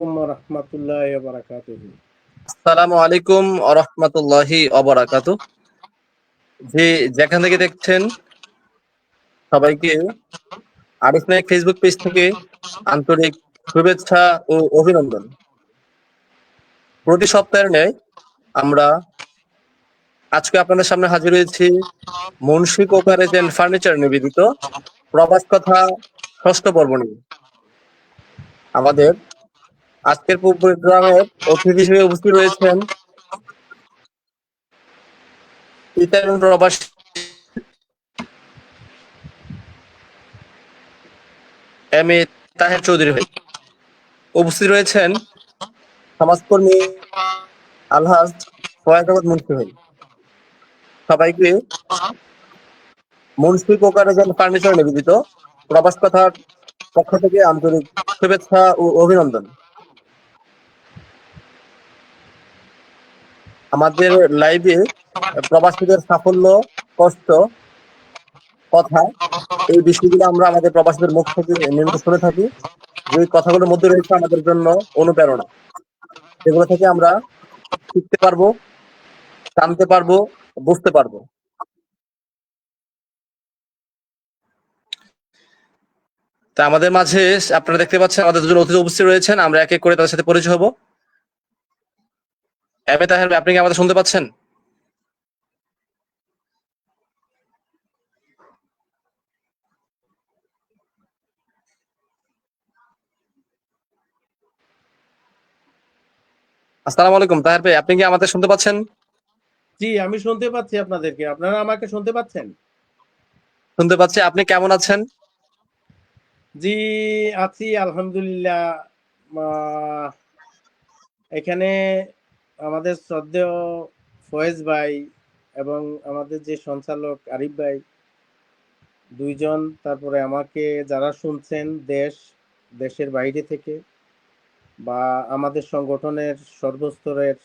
আলাইকুম ওয়া রাহমাতুল্লাহি ওয়া বারাকাতুহু। আসসালামু আলাইকুম ওয়া রাহমাতুল্লাহি ওয়া বারাকাতুহু। জি, যেখান থেকে দেখছেন সবাইকে আরিফ নায়েক ফেসবুক পেজ থেকে আন্তরিক শুভেচ্ছা ও অভিনন্দন। প্রতি সপ্তাহের ন্যায় আমরা আজকে আপনাদের সামনে হাজির হয়েছি মুন্সি কোকারেজ এন্ড ফার্নিচার নিবেদিত প্রবাস কথা ৬ষ্ঠ পর্ব নিয়ে। আমাদের আজকের প্রোগ্রামের অতিথি হিসেবে উপস্থিত রয়েছেন ইতালিয়ান প্রবাসী এম এ তাহের চৌধুরী ভাই। উপস্থিত রয়েছেন সমাজকর্মী আলহাজ ফয়েজ আহমদ মুন্সি ভাই। সবাইকে মুন্সি কোকারেজ এন্ড ফার্নিচার নিবেদিত প্রবাস কথার পক্ষ থেকে আন্তরিক শুভেচ্ছা ও অভিনন্দন। আমাদের লাইভে প্রবাসীদের সাফল্য, কষ্ট, কথা এই বিষয়গুলো আমরা আমাদের প্রবাসীদের মুখ থেকে নিয়মিত শুনে থাকি। যে কথাগুলোর মধ্যে রয়েছে আমাদের জন্য অনুপ্রেরণা। সেগুলো থেকে আমরা শিখতে পারবো, জানতে পারবো, বুঝতে পারবো। তা আমাদের মাঝে আপনারা দেখতে পাচ্ছেন আমাদের দুজন অতিথি উপস্থিত রয়েছেন। আমরা এক এক করে তাদের সাথে পরিচয় হব। এম এ তাহের ভাই, আপনি কি আমাদের শুনতে পাচ্ছেন? আসসালামু আলাইকুম তাহের ভাই, আপনি কি আমাদের শুনতে পাচ্ছেন? জি, আমি শুনতে পাচ্ছি আপনাদেরকে। আপনারা আমাকে শুনতে পাচ্ছেন? শুনতে পাচ্ছি। আপনি কেমন আছেন? জি, আছি আলহামদুলিল্লাহ। আ এখানে আমাদের শ্রদ্ধেয় ফয়েজ ভাই এবং আমাদের যে সঞ্চালক আরিফ ভাই ২ জন, তারপরে আমাকে যারা শুনছেন দেশের বাইরে থেকে বা আমাদের সংগঠনের সর্বস্তরের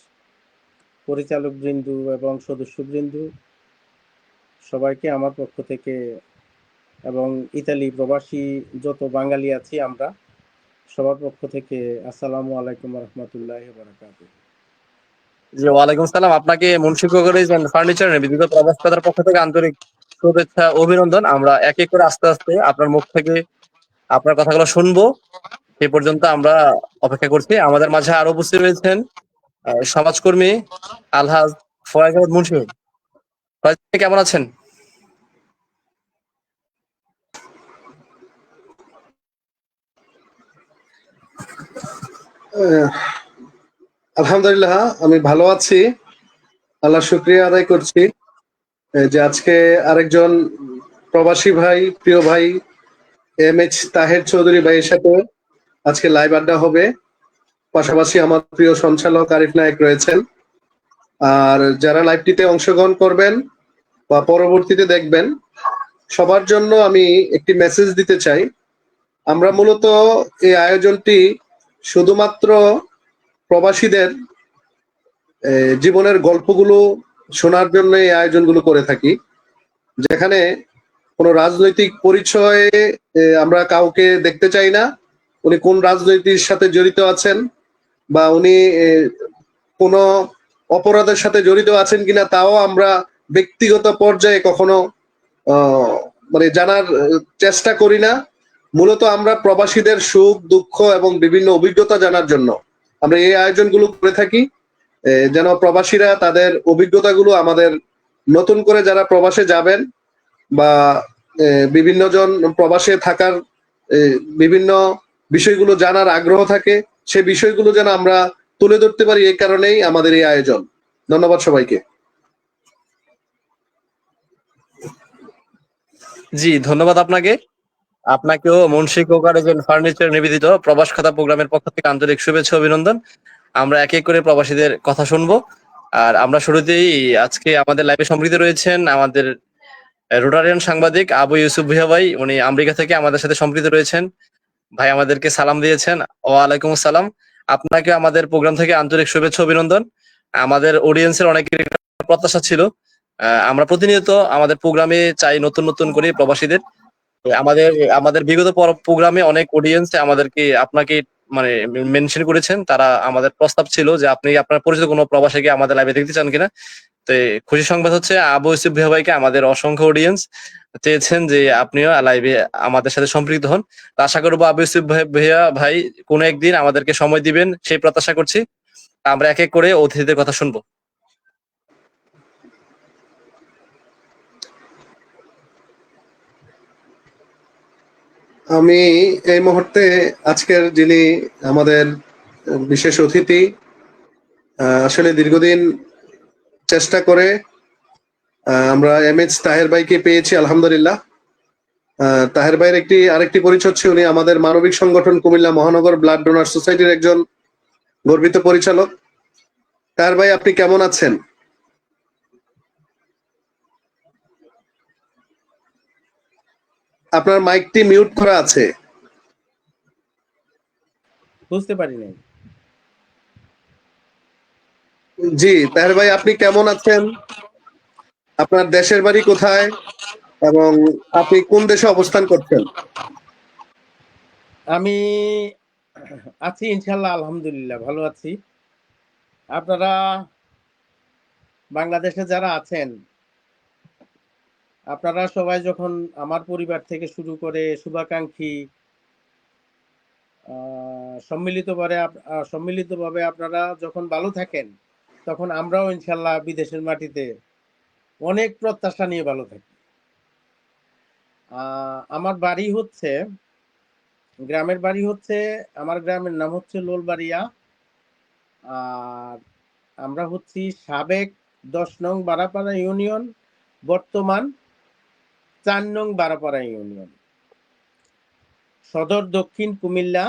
পরিচালকবৃন্দ এবং সদস্যবৃন্দ, সবাইকে আমার পক্ষ থেকে এবং ইতালি প্রবাসী যত বাঙালি আছি আমরা সবার পক্ষ থেকে আসসালামু আলাইকুম ওয়া রাহমাতুল্লাহি ওয়া বারাকাতুহু। জি, ওয়ালাইকুম সালাম। আপনাকে মুন্সি কোকারেজ এন্ড ফার্নিচার নিবেদিত প্রবাস কথার পক্ষ থেকে আন্তরিক শুভেচ্ছা, অভিনন্দন। আমরা এক এক করে আস্তে আস্তে আপনার মুখ থেকে আপনার কথাগুলো শুনবো। সে পর্যন্ত আমরা অপেক্ষা করছি। আমাদের মাঝে আরো উপস্থিত রয়েছেন সমাজকর্মী আলহাজ ফয়েজ আহমদ মুন্সি ভাই। ফয়েজ ভাই, কেমন আছেন? আহ, আলহামদুলিল্লাহ, আমি ভালো আছি। আল্লাহ শুকরিয়া আদায় করছি যে আজকে আরেকজন প্রবাসী ভাই, প্রিয় ভাই এম.এইচ তাহের চৌধুরী ভাইয়ের সাথে আজকে লাইভ আড্ডা হবে। পাশাপাশি আমার প্রিয় সঞ্চালক আরিফ নায়েক রয়েছেন। আর যারা লাইভটিতে অংশগ্রহণ করবেন বা পরবর্তীতে দেখবেন, সবার জন্য আমি একটি মেসেজ দিতে চাই। আমরা মূলত এই আয়োজনটি শুধুমাত্র প্রবাসীদের জীবনের গল্পগুলো শোনার জন্য এই আয়োজনগুলো করে থাকি, যেখানে কোনো রাজনৈতিক পরিচয়ে আমরা কাউকে দেখতে চাই না। উনি কোন রাজনীতির সাথে জড়িত আছেন বা উনি কোনো অপরাধের সাথে জড়িত আছেন কিনা তাও আমরা ব্যক্তিগত পর্যায়ে কখনো মানে জানার চেষ্টা করি না। মূলত আমরা প্রবাসীদের সুখ দুঃখ এবং বিভিন্ন অভিজ্ঞতা জানার জন্য আমরা এই আয়োজনগুলো করে থাকি, যেন প্রবাসীরা তাদের অভিজ্ঞতাগুলো আমাদের নতুন করে যারা প্রবাসে যাবেন বা বিভিন্ন জন প্রবাসে থাকার বিভিন্ন বিষয়গুলো জানার আগ্রহ থাকে, সে বিষয়গুলো যেন আমরা তুলে ধরতে পারি। এই কারণেই আমাদের এই আয়োজন। ধন্যবাদ সবাইকে। জি, ধন্যবাদ আপনাকে। আপনাকেও মুন্সি কোকারেজ এন্ড ফার্নিচার নিবেদিত প্রবাস কথা প্রোগ্রামের পক্ষ থেকে আন্তরিক শুভেচ্ছা, অভিনন্দন। আমরা এক এক করে প্রবাসীদের কথা শুনবো। আর আমরা শুরুতেই আজকে আমাদের লাইভে সম্পৃক্ত রয়েছেন আমাদের রোটারিয়ান সাংবাদিক আবু ইউসুফ ভুঁইয়া ভাই। উনি আমেরিকা থেকে আমাদের সাথে সম্পৃক্ত রয়েছেন। ভাই আমাদেরকে সালাম দিয়েছেন। ওয়ালাইকুম আসসালাম। আপনাকে আমাদের প্রোগ্রাম থেকে আন্তরিক শুভেচ্ছা, অভিনন্দন। আমাদের অডিয়েন্সের অনেকের প্রত্যাশা ছিল, আমরা প্রতিনিয়ত আমাদের প্রোগ্রামে চাই নতুন নতুন করে প্রবাসীদের। আমাদের আমাদের বিগত প্রোগ্রামে অনেক অডিয়েন্স আমাদেরকে আপনাকে মানে মেনশন করেছেন, তারা আমাদের প্রস্তাব ছিল যে আপনি আপনার পরিচিত কোনো প্রবাসীকে আমাদের লাইভে দেখতে চান কিনা। তো খুশি সংবাদ হচ্ছে আবু ইউসুফ ভুঁইয়া ভাইকে আমাদের অসংখ্য অডিয়েন্স চেয়েছেন যে আপনিও লাইভে আমাদের সাথে সম্পৃক্ত হন। তো আশা করবো আবু ইউসুফ ভুঁইয়া ভাই কোনো একদিন আমাদেরকে সময় দিবেন সেই প্রত্যাশা করছি। আমরা এক এক করে অতিথিদের কথা শুনবো। আমি এই মুহূর্তে আজকের যিনি আমাদের বিশেষ অতিথি, আসলে দীর্ঘদিন চেষ্টা করে আমরা এমএইচ তাহের ভাইকে পেয়েছি, আলহামদুলিল্লাহ। তাহের ভাইয়ের আরেকটি পরিচয় হচ্ছে উনি আমাদের মানবিক সংগঠন কুমিল্লা মহানগর ব্লাড ডোনার সোসাইটির একজন গর্বিত পরিচালক। তাহের ভাই, আপনি কেমন আছেন? আপনার মাইকটি মিউট করা আছে। বুঝতে পারি নাই। জি তাহের ভাই, আপনি কেমন আছেন? আপনার দেশের বাড়ি কোথায় এবং আপনি কোন দেশে অবস্থান করছেন? আমি আছি ইনশাল্লাহ, আলহামদুলিল্লাহ ভালো আছি। আপনারা বাংলাদেশে যারা আছেন, আপনারা সবাই যখন আমার পরিবার থেকে শুরু করে শুভাকাঙ্ক্ষী সম্মিলিতভাবে আপনারা যখন ভালো থাকেন, তখন আমরাও ইনশাল্লাহ বিদেশের মাটিতে অনেক প্রত্যাশা নিয়ে ভালো থাকি। আমার বাড়ি হচ্ছে, গ্রামের বাড়ি হচ্ছে, আমার গ্রামের নাম হচ্ছে লোলবাড়িয়া। আর আমরা হচ্ছি সাবেক 10 নং বারাপাড়া ইউনিয়ন, বর্তমান 4 নং বারাপাড়া ইউনিয়ন। সদর দক্ষিণ কুমিল্লা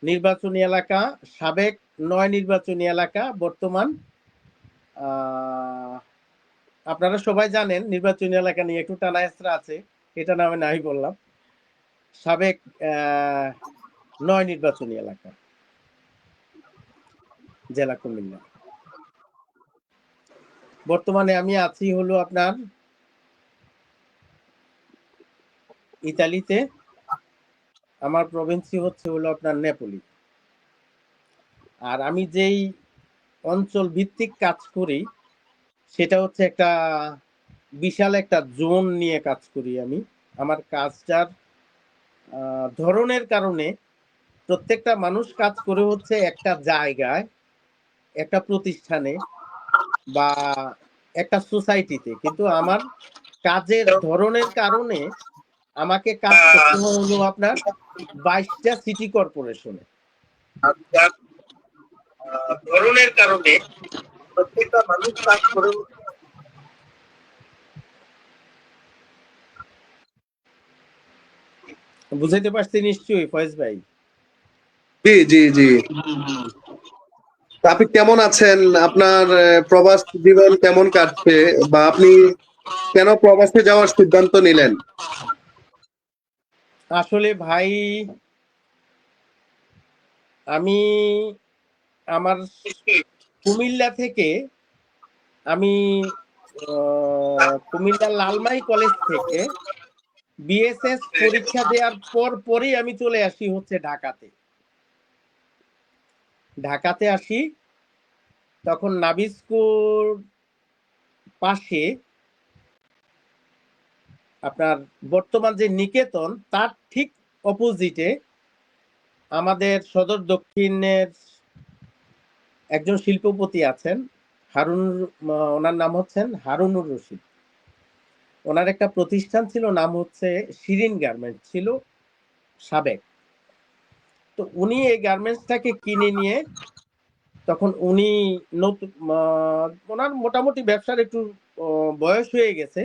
নির্বাচনী এলাকা, সাবেক 9 নির্বাচনী এলাকা, বর্তমান আপনারা সবাই জানেন নির্বাচনী এলাকা নিয়ে একটু টানা হেঁচড়া আছে, এটা নামে নাই বললাম। সাবেক 9 নির্বাচনী এলাকা, জেলা কুমিল্লা। বর্তমানে আমি আছি হলো আপনার ইতালিতে। আমার প্রভিন্সি হচ্ছে হলো আপনার নেপোলি। আর আমি যেই অঞ্চল ভিত্তিক কাজ করি সেটা হচ্ছে একটা বিশাল একটা জোন নিয়ে কাজ করি আমি। আমার কাজটার ধরনের কারণে প্রত্যেকটা মানুষ কাজ করে হচ্ছে একটা জায়গায়, একটা প্রতিষ্ঠানে বা একটা সোসাইটিতে, কিন্তু আমার কাজের ধরনের কারণে আমাকে কাজ করতে হলো আপনার 22টা সিটি কর্পোরেশনে। ধরনের কারণে প্রত্যেকটা মানুষ কাজ করে। বুঝাইতে পারছি নিশ্চয়ই ফয়েজ ভাই? জি জি জি। আপনি কেমন আছেন? আপনার প্রবাস জীবন কেমন কাটছে, বা আপনি কেন প্রবাসে যাওয়ার সিদ্ধান্ত নিলেন? আসলে ভাই, আমি আমার কুমিল্লা থেকে, আমি কুমিল্লা লালমাই কলেজ থেকে বিএসএস পরীক্ষা দেওয়ার পরই আমি চলে আসি হচ্ছে ঢাকাতে আসি। তখন নাবিস্কুর পাশে আপনার বর্তমান যে নিকেতন, তার ঠিক অপোজিটে আমাদের সদর দক্ষিণের একজন শিল্পপতি আছেন, ওনার নাম হচ্ছেন হারুনুর রশিদ। ওনার একটা প্রতিষ্ঠান ছিল, নাম হচ্ছে শিরিন গার্মেন্টস ছিল সাবেক। তো উনি এই গার্মেন্টসটাকে কিনে নিয়ে, তখন উনি নতুন, ওনার মোটামুটি ব্যবসার একটু বয়স হয়ে গেছে।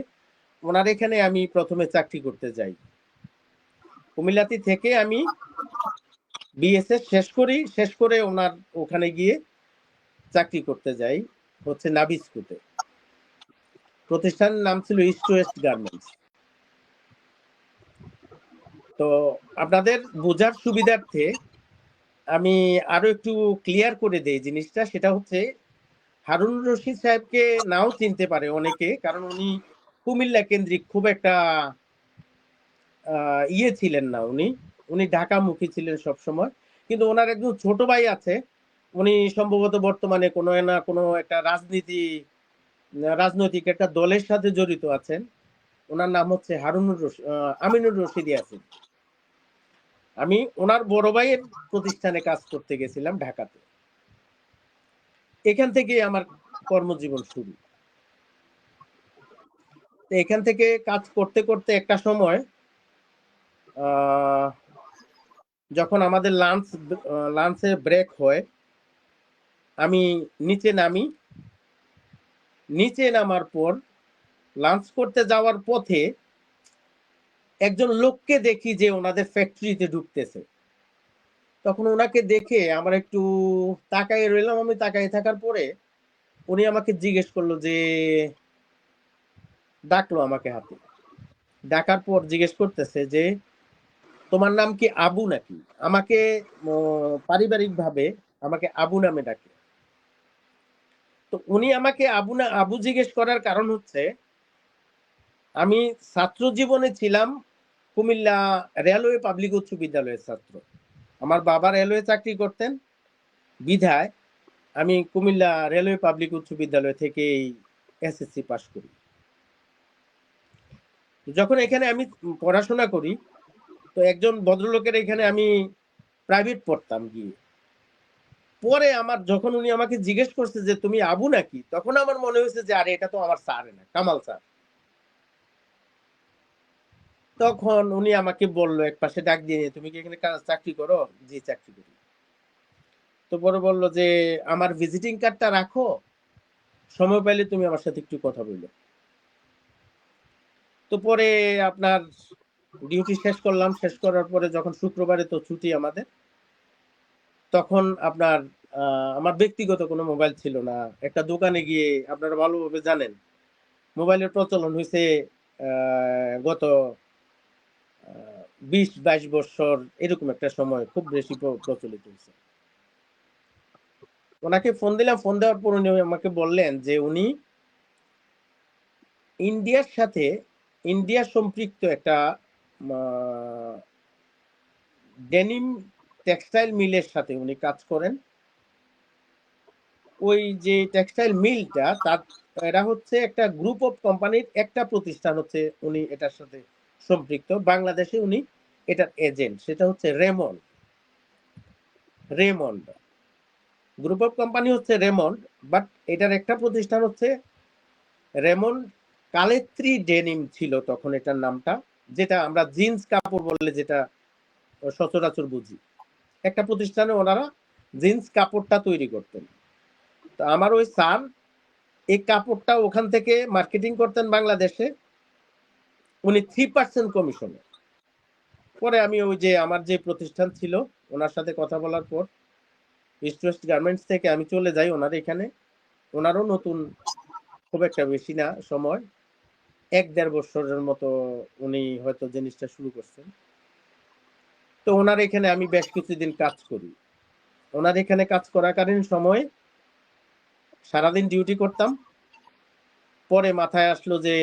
ওনার এখানে আমি প্রথমে চাকরি করতে যাই। কুমিল্লাতে থেকে আমি বিএসএস শেষ করে ওনার ওখানে গিয়ে চাকরি করতে যাই হচ্ছে নাবিস্কুতে। প্রতিষ্ঠানের নাম ছিল ইস্ট ওয়েস্ট গার্মেন্টস। তো আপনাদের বোঝার সুবিধার্থে আমি আরো একটু ক্লিয়ার করে দেই জিনিসটা। সেটা হচ্ছে হারুন রশিদ সাহেবকে নাও চিনতে পারে অনেকে, কারণ উনি কুমিল্লা কেন্দ্রিক খুব একটা ছিলেন না। উনি ঢাকামুখী ছিলেন সব সময়। কিন্তু ওনার একজন ছোট ভাই আছে, উনি সম্ভবত বর্তমানে কোনো না কোনো একটা রাজনৈতিক একটা দলের সাথে জড়িত আছেন। ওনার নাম হচ্ছে আমিনুর রশিদ ইয়াসিন। আমি ওনার বড় ভাইয়ের প্রতিষ্ঠানে কাজ করতে গেছিলাম ঢাকাতে। এখান থেকে আমার কর্মজীবন শুরু। তো এখান থেকে কাজ করতে করতে একটা সময় যখন আমাদের লাঞ্চের ব্রেক হয়, আমি নিচে নামি। নিচে নামার পর লাঞ্চ করতে যাওয়ার পথে একজন লোককে দেখি যে ওনাদের ফ্যাক্টরিতে ঢুকতেছে। তখন ওনাকে দেখে আমার একটু তাকায় রইলাম। আমি তাকায় থাকার পরে উনি আমাকে জিজ্ঞেস করলো যে, ডাকলো আমাকে হাতে। ডাকার পর জিজ্ঞেস করতেছে যে, তোমার নাম কি আবু নাকি? আমাকে পারিবারিক ভাবে আমাকে আবু নামে ডাকে। তো উনি আমাকে আবু জিজ্ঞেস করার কারণ হচ্ছে, আমি ছাত্র জীবনে ছিলাম কুমিল্লা রেলওয়ে পাবলিক উচ্চ বিদ্যালয়ের ছাত্র। আমার বাবা রেলওয়ে চাকরি করতেন, বিধায় আমি কুমিল্লা রেলওয়ে পাবলিক উচ্চ বিদ্যালয় থেকে এসএসসি পাস করি। যখন এখানে আমি পড়াশোনা করি, তো একজন ভদ্রলোকের এখানে আমি প্রাইভেট পড়তাম গিয়ে। পরে আমার যখন উনি আমাকে জিজ্ঞেস করছে যে তুমি আবু নাকি, তখন আমার মনে হয়েছে যে আরে এটা তো আমার স্যার না, কামাল স্যার। তখন উনি আমাকে বললো এক পাশে ডাক দিয়ে, তুমি কি এখানে চাকরি করো? জি, চাকরি করি। তো পরে বললো যে আমার ভিজিটিং কার্ডটা রাখো, সময় পাইলে তুমি আমার সাথে একটু কথা বললো। তো পরে আপনার ডিউটি শেষ করলাম। শেষ করার পরে যখন শুক্রবারে তো ছুটি আমাদের, তখন আপনার আমার ব্যক্তিগত কোনো মোবাইল ছিল না। একটা দোকানে গিয়ে, আপনারা ভালোভাবে জানেন মোবাইলের প্রচলন হয়েছে গত 20-22 বছর, এরকম একটা সময় খুব বেশি প্রচলিত হয়েছে। ওনাকে ফোন দিলাম। ফোন দেওয়ার পর উনি আমাকে বললেন যে উনি ইন্ডিয়া সম্পৃক্ত একটা ডেনিম টেক্সটাইল মিলের সাথে উনি কাজ করেন। ওই যে টেক্সটাইল মিলটা, এরা হচ্ছে একটা গ্রুপ অফ কোম্পানির একটা প্রতিষ্ঠান, হচ্ছে উনি এটার সাথে সম্পৃক্ত। বাংলাদেশে উনি এটার এজেন্ট, সেটা হচ্ছে রেমন্ড গ্রুপ অফ কোম্পানি হচ্ছে রেমন্ড, বাট এটার একটা প্রতিষ্ঠান হচ্ছে রেমন্ড কালেত্রি ডেনিম ছিল তখন এটার নামটা, যেটা আমরা জিন্স কাপড় বললে যেটা সচরাচর বুঝি। একটা প্রতিষ্ঠানে ওনারা জিন্স কাপড়টা তৈরি করতেন। তো আমার ওই স্যার এই কাপড়টা ওখান থেকে মার্কেটিং করতেন বাংলাদেশে, উনি 3% কমিশনে। পরে আমি ওই যে আমার যে প্রতিষ্ঠান ছিল ওনার সাথে কথা বলার পর ইস্ট ওয়েস্ট গার্মেন্টস থেকে আমি চলে যাই ওনার এখানে। ওনারও নতুন, খুব একটা বেশি না সময়, 1-1.5 বছরের মতো উনি হয়তো জিনিসটা শুরু করছেন। তো ওনার এখানে আমি বেশ কিছুদিন কাজ করি। ওনার এখানে কাজ করাকালীন সময় সারাদিন ডিউটি করতাম। পরে মাথায় আসলো যে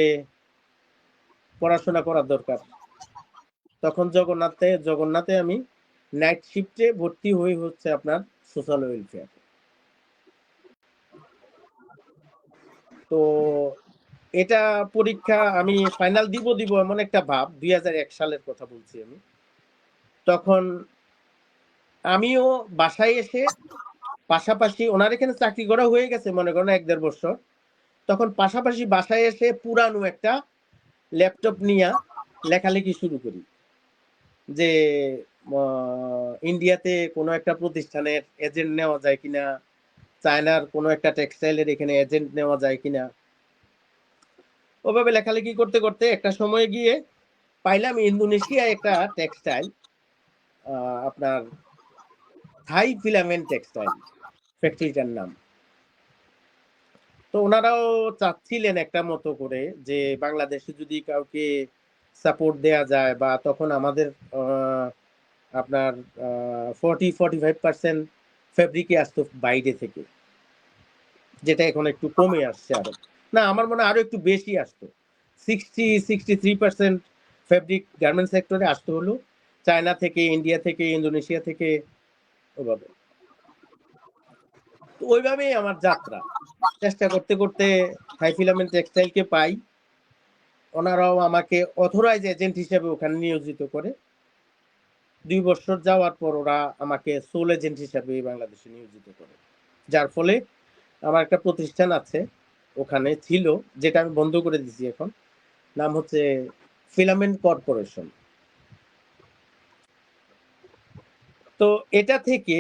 পড়াশোনা করার দরকার। তখন জগন্নাথে আমি নাইট শিফটে ভর্তি হই হচ্ছে আপনার সোশ্যাল ওয়েলফেয়ার। তো এটা পরীক্ষা আমি ফাইনাল দিব এমন একটা ভাব, 2001 সালের কথা বলছি আমি। তখন আমিও বাসায় এসে পাশাপাশি, ওনার এখানে চাকরি করা হয়ে গেছে মনে করেন 1-1.5 বছর, তখন পাশাপাশি বাসায় এসে পুরানো একটা ল্যাপটপ নিয়ে লেখালেখি শুরু করি যে ইন্ডিয়াতে কোনো একটা প্রতিষ্ঠানের এজেন্ট নেওয়া যায় কিনা, চায়নার কোনো একটা টেক্সটাইলের এখানে এজেন্ট নেওয়া যায় কিনা। ওভাবে লেখালেখি করতে করতে একটা সময় গিয়ে পাইলাম ইন্দোনেশিয়ায় একটা টেক্সটাইল, আপনার থাই ফিলামেন্ট টেক্সটাইল ফ্যাক্টরিটার নাম। তো ওনারাও চাচ্ছিলেন একটা মতো করে যে বাংলাদেশে যদি কাউকে সাপোর্ট দেয়া যায়, বা তখন আমাদের আপনার 40-45% ফেব্রিকে আসতো বাইরে থেকে, যেটা এখন একটু কমে আসছে। আরো না, আমার মনে হয় আরো একটু বেশি আসতো। 60-63% ফেব্রিক গার্মেন্ট সেক্টরে আসতো হলো চায়না থেকে, ইন্ডিয়া থেকে, ইন্দোনেশিয়া থেকে, ওভাবে। তো ওইভাবেই আমার যাত্রা। চেষ্টা করতে করতে হাই ফিলামেন্ট টেক্সটাইলকে পাই। ওনারাও আমাকে অথরাইজ এজেন্ট হিসেবে ওখানে নিয়োজিত করে। ২ বছর যাওয়ার পর ওরা আমাকে সোল এজেন্ট হিসেবে বাংলাদেশে নিয়োজিত করে। যার ফলে আমার একটা প্রতিষ্ঠান আছে, ওখানে ছিল, যেটা আমি বন্ধ করে দিছি এখন। নাম হচ্ছে ফিলামেন্ট কর্পোরেশন। তো এটা থেকে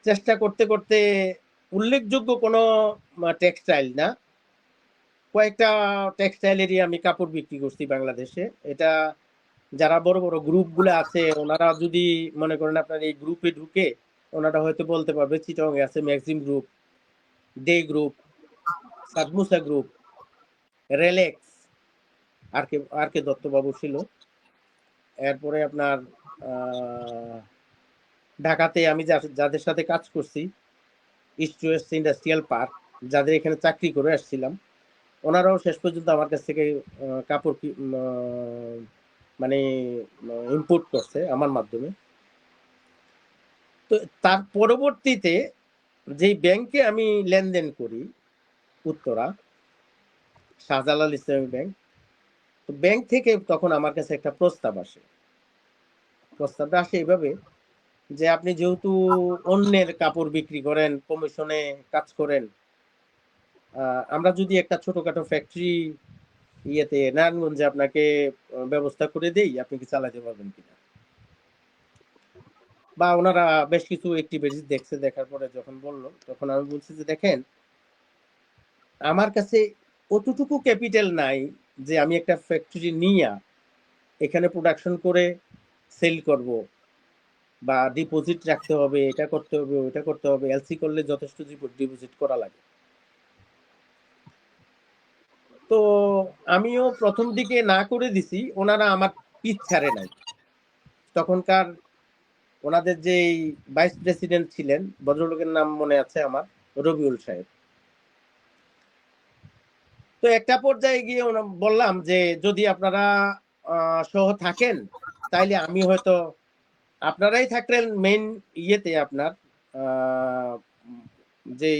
চেষ্টা করতে করতে উল্লেখযোগ্য কোনো টেক্সটাইল না, কয়েকটা টেক্সটাইলেরই আমি কাপড় বিক্রি করছি বাংলাদেশে। এটা যারা বড় বড় গ্রুপগুলো আছে ওনারা যদি মনে করেন আপনার এই গ্রুপে ঢুকে ওনারা হয়তো বলতে পারবে চিটং এ আছে ম্যাক্সিম গ্রুপ, ডে গ্রুপ, সাদমুসা গ্রুপ, রেলেক্স, আর কে দত্তবাবু ছিল। এরপরে আপনার ঢাকাতে আমি যাদের সাথে কাজ করছি, ইস্ট ওয়েস্ট ইন্ডাস্ট্রিয়াল পার্ক, যাদের এখানে চাকরি করে আসছিলাম, ওনারাও শেষ পর্যন্ত আমার কাছ থেকে কাপড় মানে ইম্পোর্ট করছে আমার মাধ্যমে। তো তার পরবর্তীতে যেই ব্যাংকে আমি লেনদেন করি, উত্তরা শাহজালাল ইসলামী ব্যাংক, তো ব্যাংক থেকে তখন আমার কাছে একটা প্রস্তাব আসে। প্রস্তাবটা আসে এইভাবে যে আপনি যেহেতু অন্যের কাপড় বিক্রি করেন, কমিশনে কাজ করেন, আমরা যদি একটা ছোটখাটো ফ্যাক্টরি ইয়েতে নারায়ণগঞ্জে আপনাকে ব্যবস্থা করে দেই, আপনি কি চালাতে পারবেন কিনা। বা ওনারা বেশ কিছু অ্যাক্টিভিটিস দেখছে, দেখার পরে যখন বললো তখন আমি বলছি যে দেখেন আমার কাছে অতটুকু ক্যাপিটাল নাই যে আমি একটা ফ্যাক্টরি নিয়ে এখানে প্রোডাকশন করে সেল করব, বা ডিপোজিট রাখতে হবে, এটা করতে হবে, ওটা করতে হবে। এলসি করলে যথেষ্ট ডিপোজিট করা লাগে। তো আমিও প্রথম দিকে না করে দিছি, ওনারা আমার পিছ ছাড়ে নাই। তখনকার ওনাদের যে ভাইস প্রেসিডেন্ট ছিলেন, ভদ্রলোকের নাম মনে আছে আমার, রবিউল সাহেব। তো একটা পর্যায়ে গিয়ে বললাম যে যদি আপনারা সহ থাকেন তাইলে আমি হয়তো, আপনারাই থাকলেন মেইন ইয়েতে, আপনার যে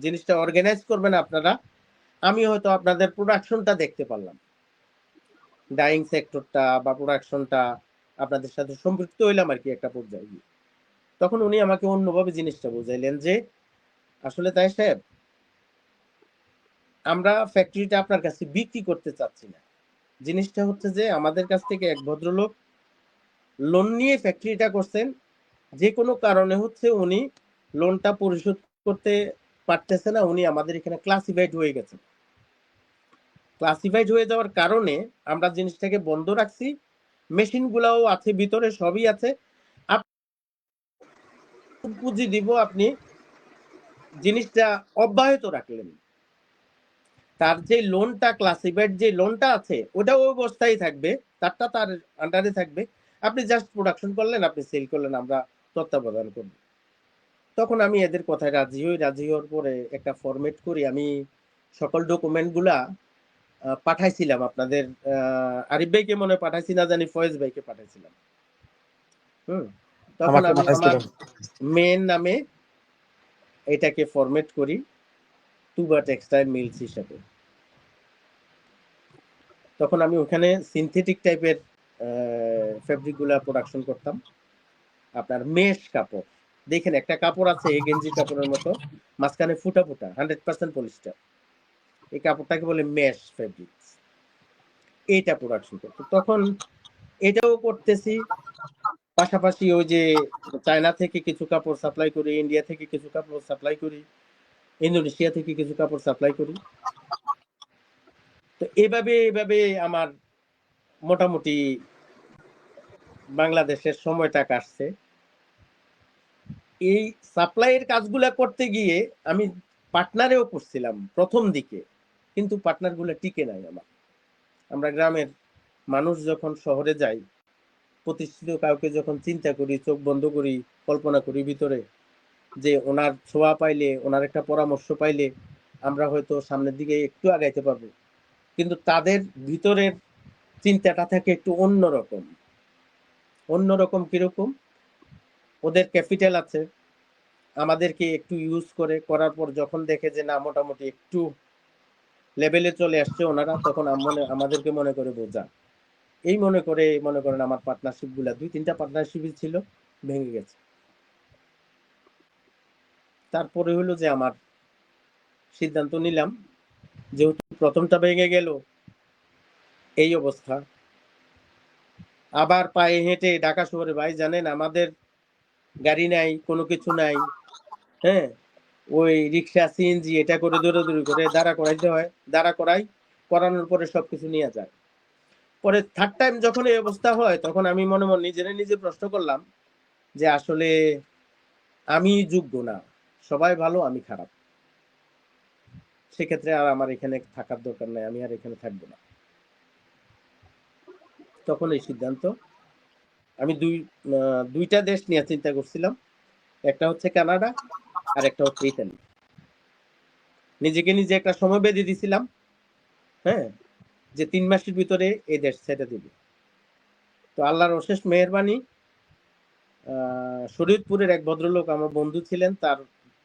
জিনিসটা অর্গানাইজ করবেন আপনারা, আমি হয়তো আপনাদের প্রোডাকশনটা দেখতে পারলাম, ডাইং সেক্টরটা বা প্রোডাকশনটা আপনাদের সাথে সম্পৃক্ত হইলাম আর কি একটা পর্যায়ে গিয়ে। তখন উনি আমাকে অন্যভাবে জিনিসটা বুঝাইলেন যে আসলে তাই সাহেব, আমরা ফ্যাক্টরিটা আপনার কাছে বিক্রি করতে চাচ্ছি না। জিনিসটা হচ্ছে যে আমাদের কাছ থেকে এক ভদ্রলোক লোন নিয়ে ফ্যাক্টরিটা করছেন, যে কোনো কারণে হচ্ছে উনি লোনটা পরিশোধ করতে পারতেছে না, উনি আমাদের এখানে ক্লাসিফাইড হয়ে গেছেন। ক্লাসিফাইড হয়ে যাওয়ার কারণে আমরা জিনিসটাকে বন্ধ রাখছি, মেশিন গুলাও আছে ভিতরে, সবই আছে, পুঁজি দিব, আপনি জিনিসটা অব্যাহত রাখলেন। তার যে লোনটা, ক্লাসিফাইড যে লোনটা আছে ওটাও অবস্থায় থাকবে, তারটা তার আন্ডারে থাকবে, আপনি জাস্ট প্রোডাকশন করলেন, আপনি সেল করলেন, আমরা তত্ত্বাবধান করব। তখন আমি এদের কথায় রাজি হই। রাজি হওয়ার পরে একটা ফরম্যাট করি, আমি সকল ডকুমেন্ট গুলা পাঠাইছিলাম আপনাদের আরিফ ভাইকে মনে পাঠাইছি, না জানি ফয়েজ ভাইকে পাঠাইছিলাম। তখন আমাকে আমি আমার পাঠাইছিলেন। মেন নামে এটাকে ফরম্যাট করি তুবা টেক্সটাইল মিলস হিসাবে। তখন আমি ওখানে সিনথেটিক টাইপের ফেব্রিক গুলা প্রোডাকশন করতাম। আপনার মেশ কাপড়, দেখেন একটা কাপড় আছে এই গেঞ্জির কাপড়ের মতো, মাঝখানে ফুটা ফুটা 100% পলিস্টার, এই কাপড়টাকে বলে মেশ ফেব্রিক। এইটা প্রোডাকশন করতো তখন, এটাও করতেছি। পাশাপাশি ওই যে চায়না থেকে কিছু কাপড় সাপ্লাই করি, ইন্ডিয়া থেকে কিছু কাপড় সাপ্লাই করি, ইন্দোনেশিয়া থেকে কিছু কাপড় সাপ্লাই করি। তো এভাবে এভাবে আমার মোটামুটি বাংলাদেশের সময়টা কাটছে। এই সাপ্লাইয়ের কাজগুলা করতে গিয়ে আমি পার্টনারেও করছিলাম প্রথম দিকে, কিন্তু পার্টনার গুলা টিকে নাই আমার। আমরা গ্রামের মানুষ যখন শহরে যাই, প্রতিষ্ঠিত কাউকে যখন চিন্তা করি, চোখ বন্ধ করি, কল্পনা করি ভিতরে যে ওনার ছোঁয়া পাইলে, ওনার একটা পরামর্শ পাইলে আমরা হয়তো সামনের দিকে একটু আগাইতে পারবো, কিন্তু তাদের ভিতরের চিন্তাটা থাকে একটু অন্যরকম। অন্যরকম কিরকম? ওদের ক্যাপিটাল আছে, আমাদেরকে একটু ইউজ করার পর যখন দেখে যে না মোটামুটি একটু লেভেলে চলে আসছে ওনারা, তখন আমাদেরকে মনে করে বোঝা, এই মনে করেন আমার পার্টনারশিপ গুলা 2-3টা পার্টনারশিপই ছিল, ভেঙে গেছে। তারপরে হলো যে আমার সিদ্ধান্ত নিলাম, যেহেতু প্রথমটা ভেঙে গেল, এই অবস্থা, আবার পায়ে হেঁটে ঢাকা শহরে, ভাই জানেন আমাদের গাড়ি নাই, কোনো কিছু নাই, হ্যাঁ, ওই রিক্সা সিএনজি এটা করে দৌড়াদৌড়ি করে দাঁড়া করাইতে হয়, করানোর পরে সবকিছু নিয়ে যায়। পরে থার্ড টাইম যখন এই অবস্থা হয়, তখন আমি মনে নিজে প্রশ্ন করলাম যে আসলে আমি যোগ্য না, সবাই ভালো, আমি খারাপ, সেক্ষেত্রে আর আমার এখানে থাকার দরকার নাই, আমি আর এখানে থাকবো না। তখন এই সিদ্ধান্ত, আমি দুইটা দেশ নিয়ে চিন্তা করছিলাম, একটা হচ্ছে কানাডা আর একটা হচ্ছে ইতালি। নিজে একটা সময় বেঁধে দিছিলাম, হ্যাঁ, যে 3 মাসের ভিতরে এই দেশ ছেড়ে দিব। তো আল্লাহর অশেষ মেহেরবানি, শরীয়তপুরের এক ভদ্রলোক আমার বন্ধু ছিলেন, তার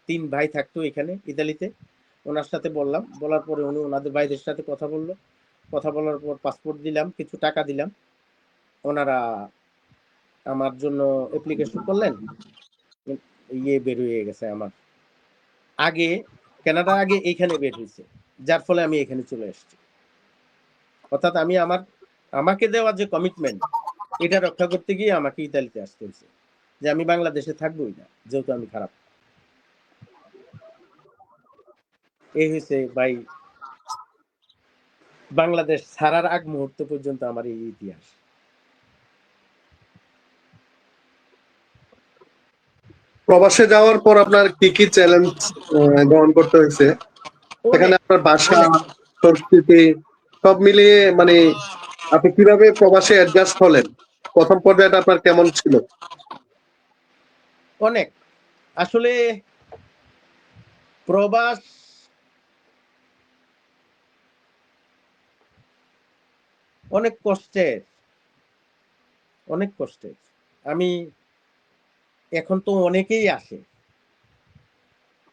3 ভাই থাকতো এখানে ইতালিতে, ওনার সাথে বলার পরে উনি ওনাদের ভাইদের সাথে কথা বলার পর পাসপোর্ট দিলাম, কিছু টাকা দিলাম, ওনারা আমার জন্য অ্যাপ্লিকেশন করলেন, বের হয়ে গেছে আমার আগে, কানাডা আগে এইখানে বের হয়েছে, যার ফলে আমি এখানে চলে এসেছি। অর্থাৎ আমি আমাকে দেওয়া যে কমিটমেন্ট, এটা রক্ষা করতে গিয়ে আমাকে ইতালিতে আসতে হয়েছে, যে আমি বাংলাদেশে থাকবোই না, যেহেতু আমি খারাপ। এই হয়েছে ভাই বাংলাদেশ ছাড়ার আগ মুহূর্ত পর্যন্ত আমার এই ইতিহাস। প্রবাসে যাওয়ার পর আপনার কি কি চ্যালেঞ্জ গ্রহণ করতে হয়েছে? সেখানে অনেক আপনার ভাষা, অনেক সংস্কৃতি সব মিলিয়ে মানে আপনি কিভাবে প্রবাসে অ্যাডজাস্ট হলেন? প্রথম পর্যায়টা আপনার কেমন ছিল? অনেক আসলে প্রবাস অনেক কষ্টের, অনেক কষ্টের। আমি এখন তো অনেকেই আসে,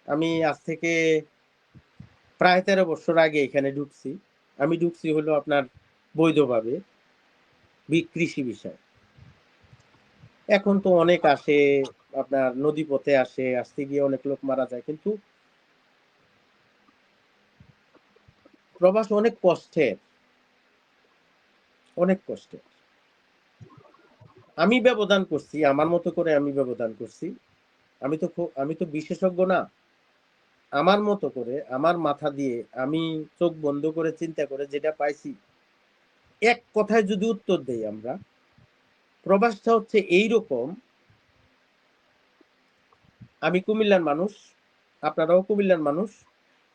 আমি আজ থেকে প্রায় 13 বছর আগে এখানে ঢুকছি। আমি ঢুকছি হলো আপনার বৈধভাবে, কৃষি বিষয়। এখন তো অনেক আসে, আপনার নদী পথে আসতে গিয়ে অনেক লোক মারা যায়, কিন্তু প্রবাস অনেক কষ্টের, অনেক কষ্টের। আমি ব্যবধান করছি আমার মতো করে, আমি ব্যবধান করছি। আমি তো বিশেষজ্ঞ না, আমার মতো করে আমার মাথা দিয়ে আমি চোখ বন্ধ করে চিন্তা করে যেটা পাইছি, এক কথায় যদি উত্তর দেই, আমরা প্রবাসটা হচ্ছে এইরকম। আমি কুমিল্লার মানুষ, আপনারাও কুমিল্লার মানুষ,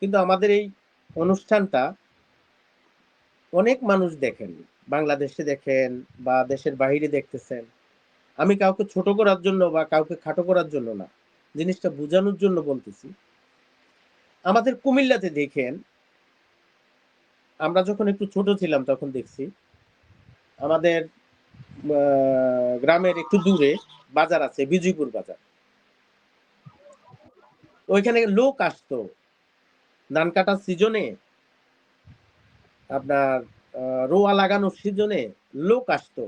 কিন্তু আমাদের এই অনুষ্ঠানটা অনেক মানুষ দেখেন, বাংলাদেশে দেখেন বা দেশের বাইরে দেখতেছেন। আমি কাউকে ছোট করার জন্য বা কাউকে খাটো করার জন্য না, জিনিসটা বোঝানোর জন্য বলতেছি। আমাদের কুমিল্লাতে দেখেন, আমরা যখন একটু ছোট ছিলাম তখন দেখছি আমাদের গ্রামের একটু দূরে বাজার আছে, বিজয়পুর বাজার। ওইখানে লোক আসতো ধান কাটার সিজনে, আপনার রোয়া লাগানোর সিজনে লোক আসতো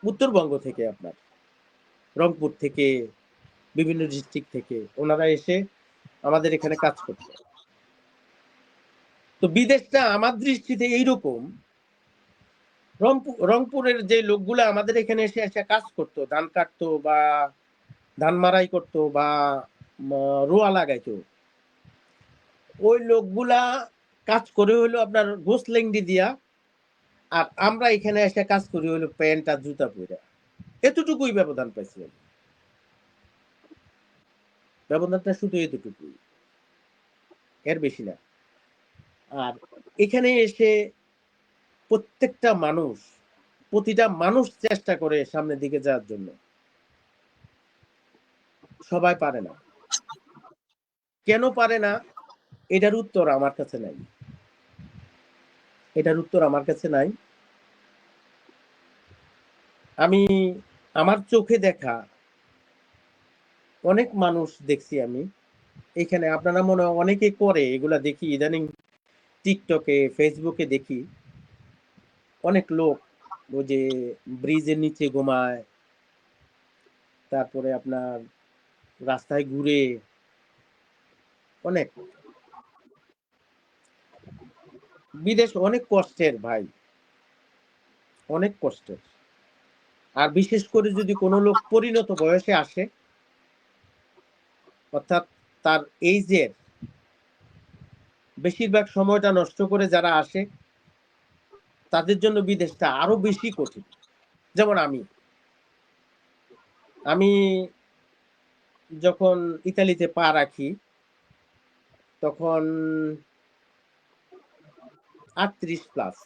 উত্তরবঙ্গ থেকে, আপনার রংপুর থেকে, বিভিন্ন ডিস্ট্রিক্ট থেকে ওনারা এসে আমাদের এখানে কাজ করত। তো বিদেশটা আমার দৃষ্টিতে এইরকম, রংপুরের যে লোকগুলা আমাদের এখানে এসে এসে কাজ করতো, ধান কাটতো বা ধান মারাই করতো বা রোয়া লাগাইতো, ওই লোকগুলা কাজ করে হইলো আপনার গোসলেংডি দিয়া, আর আমরা এখানে এসে কাজ করি হইলো প্যান্ট আর জুতা পরে। এতটুকুই ব্যবধান পাইছিলাম, ব্যবধানটা শুধু এতটুকুই, এর বেশি না। আর এখানে এসে প্রতিটা মানুষ চেষ্টা করে সামনের দিকে যাওয়ার জন্য, সবাই পারে না। কেন পারে না, এটার উত্তর আমার কাছে নাই, এটার উত্তর আমার কাছে নাই। আমি আমার চোখে দেখা অনেক মানুষ দেখছি আমি এখানে, আপনারা মনে হয় অনেকে করে এগুলা, দেখি ইদানিং টিকটকে ফেসবুকে দেখি অনেক লোক ওই যে ব্রিজের নিচে ঘুমায়, তারপরে আপনার রাস্তায় ঘুরে, অনেক। বিদেশ অনেক কষ্টের ভাই, অনেক কষ্টের। আর বিশেষ করে যদি কোনো লোক পরিণত বয়সে আসে, অর্থাৎ তার এইজের বেশিরভাগ সময়টা নষ্ট করে যারা আসে, তাদের জন্য বিদেশটা আরো বেশি কঠিন। যেমন আমি যখন ইতালিতে পা রাখি তখন 38+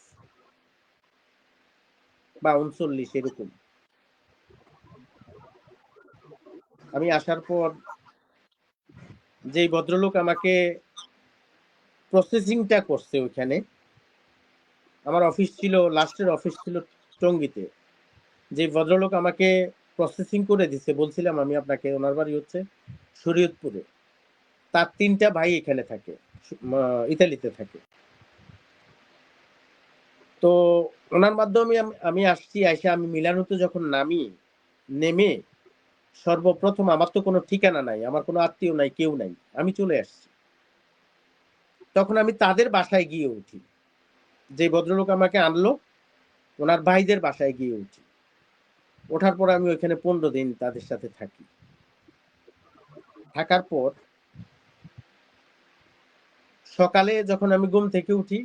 বা 39 এরকম। আমি আসার পর যেই ভদ্রলোক আমাকে প্রসেসিংটা করছে ওইখানে, আমার অফিস ছিল, লাস্টের অফিস ছিল টঙ্গীতে, যে ভদ্রলোক আমাকে প্রসেসিং করে দিছে, বলছিলাম আমি আপনাকে, ওনার বাড়ি হচ্ছে শরীয়তপুরে। তার 3টা ভাই এখানে থাকে, ইতালিতে থাকে। তো ওনার মাধ্যমে আমি আসছি। আইসা আমি মিলানোতে যখন নেমে সর্বপ্রথম, আমার তো কোনো ঠিকানা নাই, আমার কোনো আত্মীয় নাই, কেউ নাই, আমি চলে আসছি। তখন আমি তাদের বাসায় গিয়ে উঠি, যে ভদ্রলোক আমাকে আনলো ওনার ভাইদের বাসায় গিয়ে উঠি। ওঠার পর আমি ওইখানে 15 দিন তাদের সাথে থাকি। থাকার পর সকালে যখন আমি ঘুম থেকে উঠি,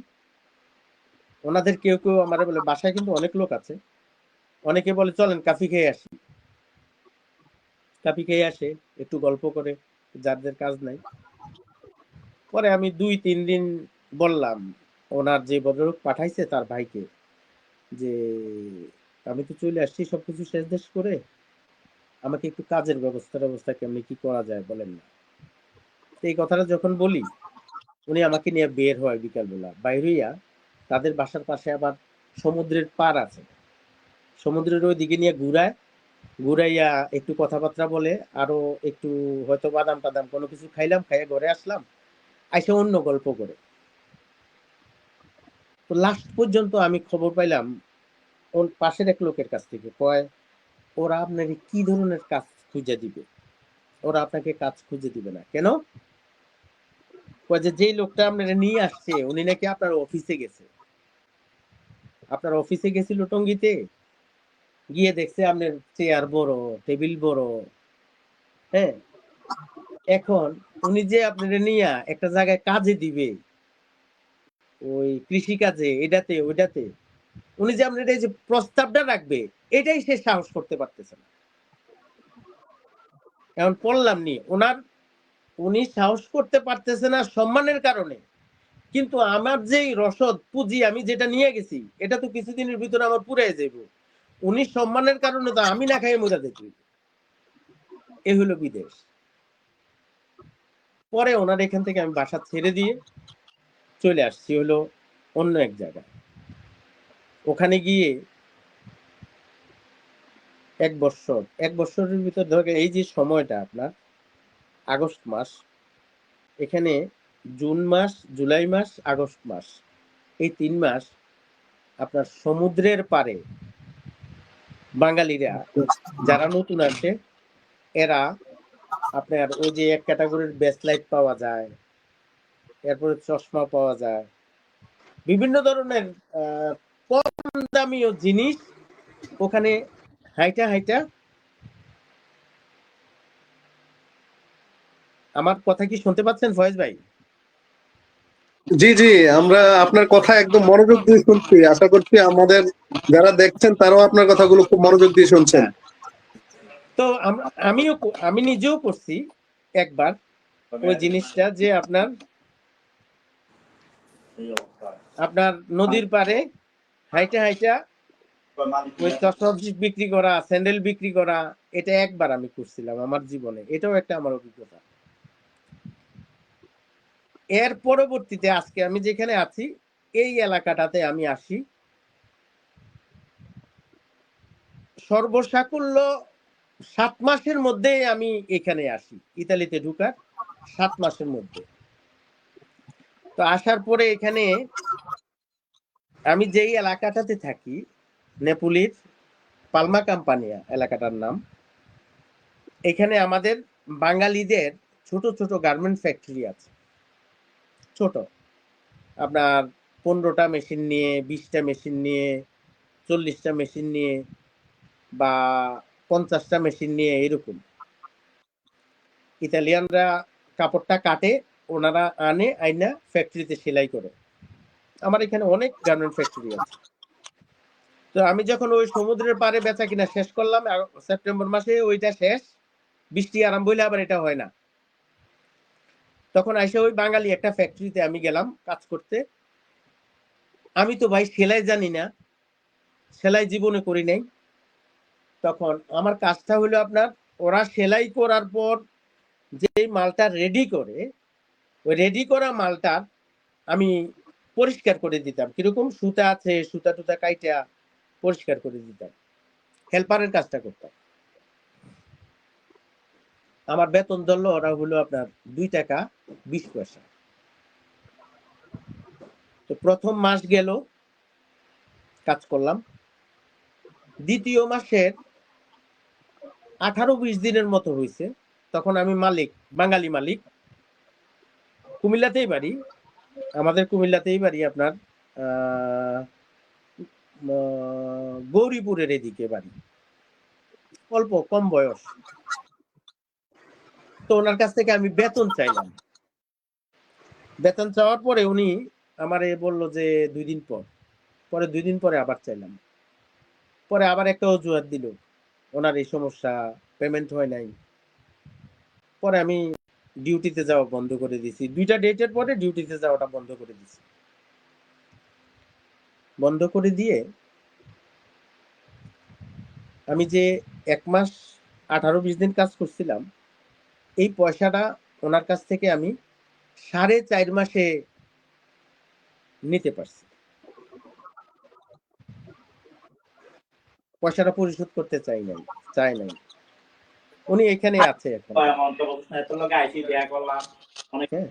ওনাদের কেউ কেউ আমারে বলে, বাসায় কিন্তু অনেক লোক আছে, অনেকে বলে চলেন কফি খেয়ে আসি। কফি খেয়ে আসে, একটু গল্প করে, যাদের কাজ নাই। পরে আমি 2-3 দিন বললাম ওনার যে ভদ্রলোক পাঠাইছে তার ভাইকে, যে আমি তো চলে আসছি সবকিছু শেষ দেশ করে, আমাকে একটু কাজের ব্যবস্থা কেমনি কি করা যায় বলেন না। এই কথাটা যখন বলি, উনি আমাকে নিয়ে বের হয় বিকালবেলা। বাইর হইয়া তাদের বাসার পাশে আবার সমুদ্রের পার আছে, সমুদ্রের ওই দিকে নিয়ে ঘুরাইয়া একটু কথাবার্তা বলে, আরো একটু হয়তো বাদাম টাদাম কোনো কিছু খাইলাম, খাইয়া ঘরে আসলাম, আইসা অন্য গল্প করে। তো লাস্ট পর্যন্ত আমি খবর পাইলাম ওর পাশের এক লোকের কাছ থেকে, কয় ওরা আপনাকে কি ধরনের কাজ খুঁজে দিবে, ওরা আপনাকে কাজ খুঁজে দিবে না কেন? কয় যে যেই লোকটা আপনারা নিয়ে আসছে উনি নাকি আপনার অফিসে গেছে, আপনার অফিসে গেছিল টঙ্গীতে, গিয়ে দেখছে আপনার চেয়ার বড়, টেবিল বড়। হ্যাঁ, এখন উনি যে আপনারা নিয়ে একটা জায়গায় কাজে দিবে, ওই কৃষি কাজে, এটাতে ওইটাতে, উনি যে আপনার এই যে প্রস্তাবটা রাখবে, এটাই সে সাহস করতে পারতেছে না। এখন পড়লাম নি ওনার, উনি সাহস করতে পারতেছে না সম্মানের কারণে, কিন্তু আমার যেই রসদ পুঁজি আমি যেটা নিয়ে গেছি, এটা তো কিছুদিনের ভিতরে আমার পুরাই যাইব। উনি সম্মানের কারণে তো আমি না খাই মজা দেখি। এ হলো বিদেশ। পরে ওনার এখান থেকে আমি বাসা ছেড়ে দিয়ে চলে আসছি হলো অন্য এক জায়গায়। ওখানে গিয়ে 1 বছরের ভিতর ধরে এই যে সময়টা আপনার আগস্ট মাস, এখানে জুন মাস, জুলাই মাস, আগস্ট মাস, এই 3 মাস আপনার সমুদ্রের পারে বাঙালিরা যারা নতুন আসে, এরা আপনার ওই যে এক ক্যাটাগরির ব্যাসলাইট পাওয়া যায়, এরপরে চশমা পাওয়া যায়, বিভিন্ন ধরনের কম দামিও জিনিস ওখানে হাইটা হাইটা। আমার কথা কি শুনতে পাচ্ছেন ফয়েজ ভাই? জি জি, আমরা আপনার কথা একদম মনোযোগ দিয়ে শুনছি। আশা করছি আমাদের যারা দেখছেন তারাও আপনার কথাগুলো খুব মনোযোগ দিয়ে শুনছেন। তো আমি নিজেও করছি একবার ওই জিনিসটা, যে আপনার নদীর পারে হাইটা হাইটা ওই চশমা বিক্রি করা, স্যান্ডেল বিক্রি করা, এটা একবার আমি করছিলাম আমার জীবনে, এটাও একটা আমার অভিজ্ঞতা। এর পরবর্তীতে আজকে আমি যেখানে আছি এই এলাকাটাতে আমি আসি, সর্বসাকুল্য 7 মাসের মধ্যে আমি এখানে আসি, ইতালিতে ঢুকার 7 মাসের মধ্যে। তো আসার পরে এখানে আমি যেই এলাকাটাতে থাকি, নেপোলির পালমা কাম্পানিয়া এলাকাটার নাম, এখানে আমাদের বাঙালিদের ছোট ছোট গার্মেন্ট ফ্যাক্টরি আছে। ছোট, আপনার 15টা মেশিন নিয়ে, 20টা মেশিন নিয়ে, 40টা মেশিন নিয়ে বা 50টা মেশিন নিয়ে, এরকম। ইতালিয়ানরা কাপড়টা কাটে, ওনারা আনে, আইনা ফ্যাক্টরিতে সেলাই করে। আমার এখানে অনেক গার্মেন্ট ফ্যাক্টরি আছে। তো আমি যখন ওই সমুদ্রের পাড়ে বেচা কিনা শেষ করলাম, সেপ্টেম্বর মাসে ওইটা শেষ, বৃষ্টি আরম্ভ হইলে আবার এটা হয় না, তখন এসে ওই বাঙালি একটা ফ্যাক্টরিতে আমি গেলাম কাজ করতে। আমি তো ভাই সেলাই জানি না, সেলাই জীবনে করি নাই। তখন আমার কাজটা হলো আপনার, ওরা সেলাই করার পর যে মালটা রেডি করে, ওই রেডি করা মালটা আমি পরিষ্কার করে দিতাম। কিরকম সুতা আছে, সুতা টুতা কাইটা পরিষ্কার করে দিতাম, হেল্পারের কাজটা করতাম। আমার বেতন ধরলো ওরা হলো আপনার 2 টাকা 20 পয়সা। তো প্রথম মাস গেল, কাজ করলাম। দ্বিতীয় মাসের 18-20 দিনের মতো হয়েছে, তখন আমি মালিক, বাঙালি মালিক, কুমিল্লাতেই বাড়ি, আমাদের কুমিল্লাতেই বাড়ি আপনার গৌরীপুরের এদিকে বাড়ি, অল্প কম বয়স। তো ওনার কাছ থেকে আমি বেতন চাইলাম। বেতন চাওয়ার পরে উনি আমারে বলল যে 2 দিন পর। পরে 2 দিন পরে আবার চাইলাম। পরে আবার একটা অজুহাত দিল, ওনার এই সমস্যা, পেমেন্ট হয় নাই। পরে আমি ডিউটিতে যাওয়া বন্ধ করে দিয়েছি। 2টা ডেটের পরে ডিউটিতে যাওয়াটা বন্ধ করে দিয়েছি। বন্ধ করে দিয়ে আমি যে 1 মাস 18-20 দিন কাজ করছিলাম, এই পয়সাটা ওনার কাছ থেকে আমি 4.5 মাসে নিতে পারছি। পয়সাটা পরিশোধ করতে চাই নাই। উনি এখানে আছে এখন। হ্যাঁ।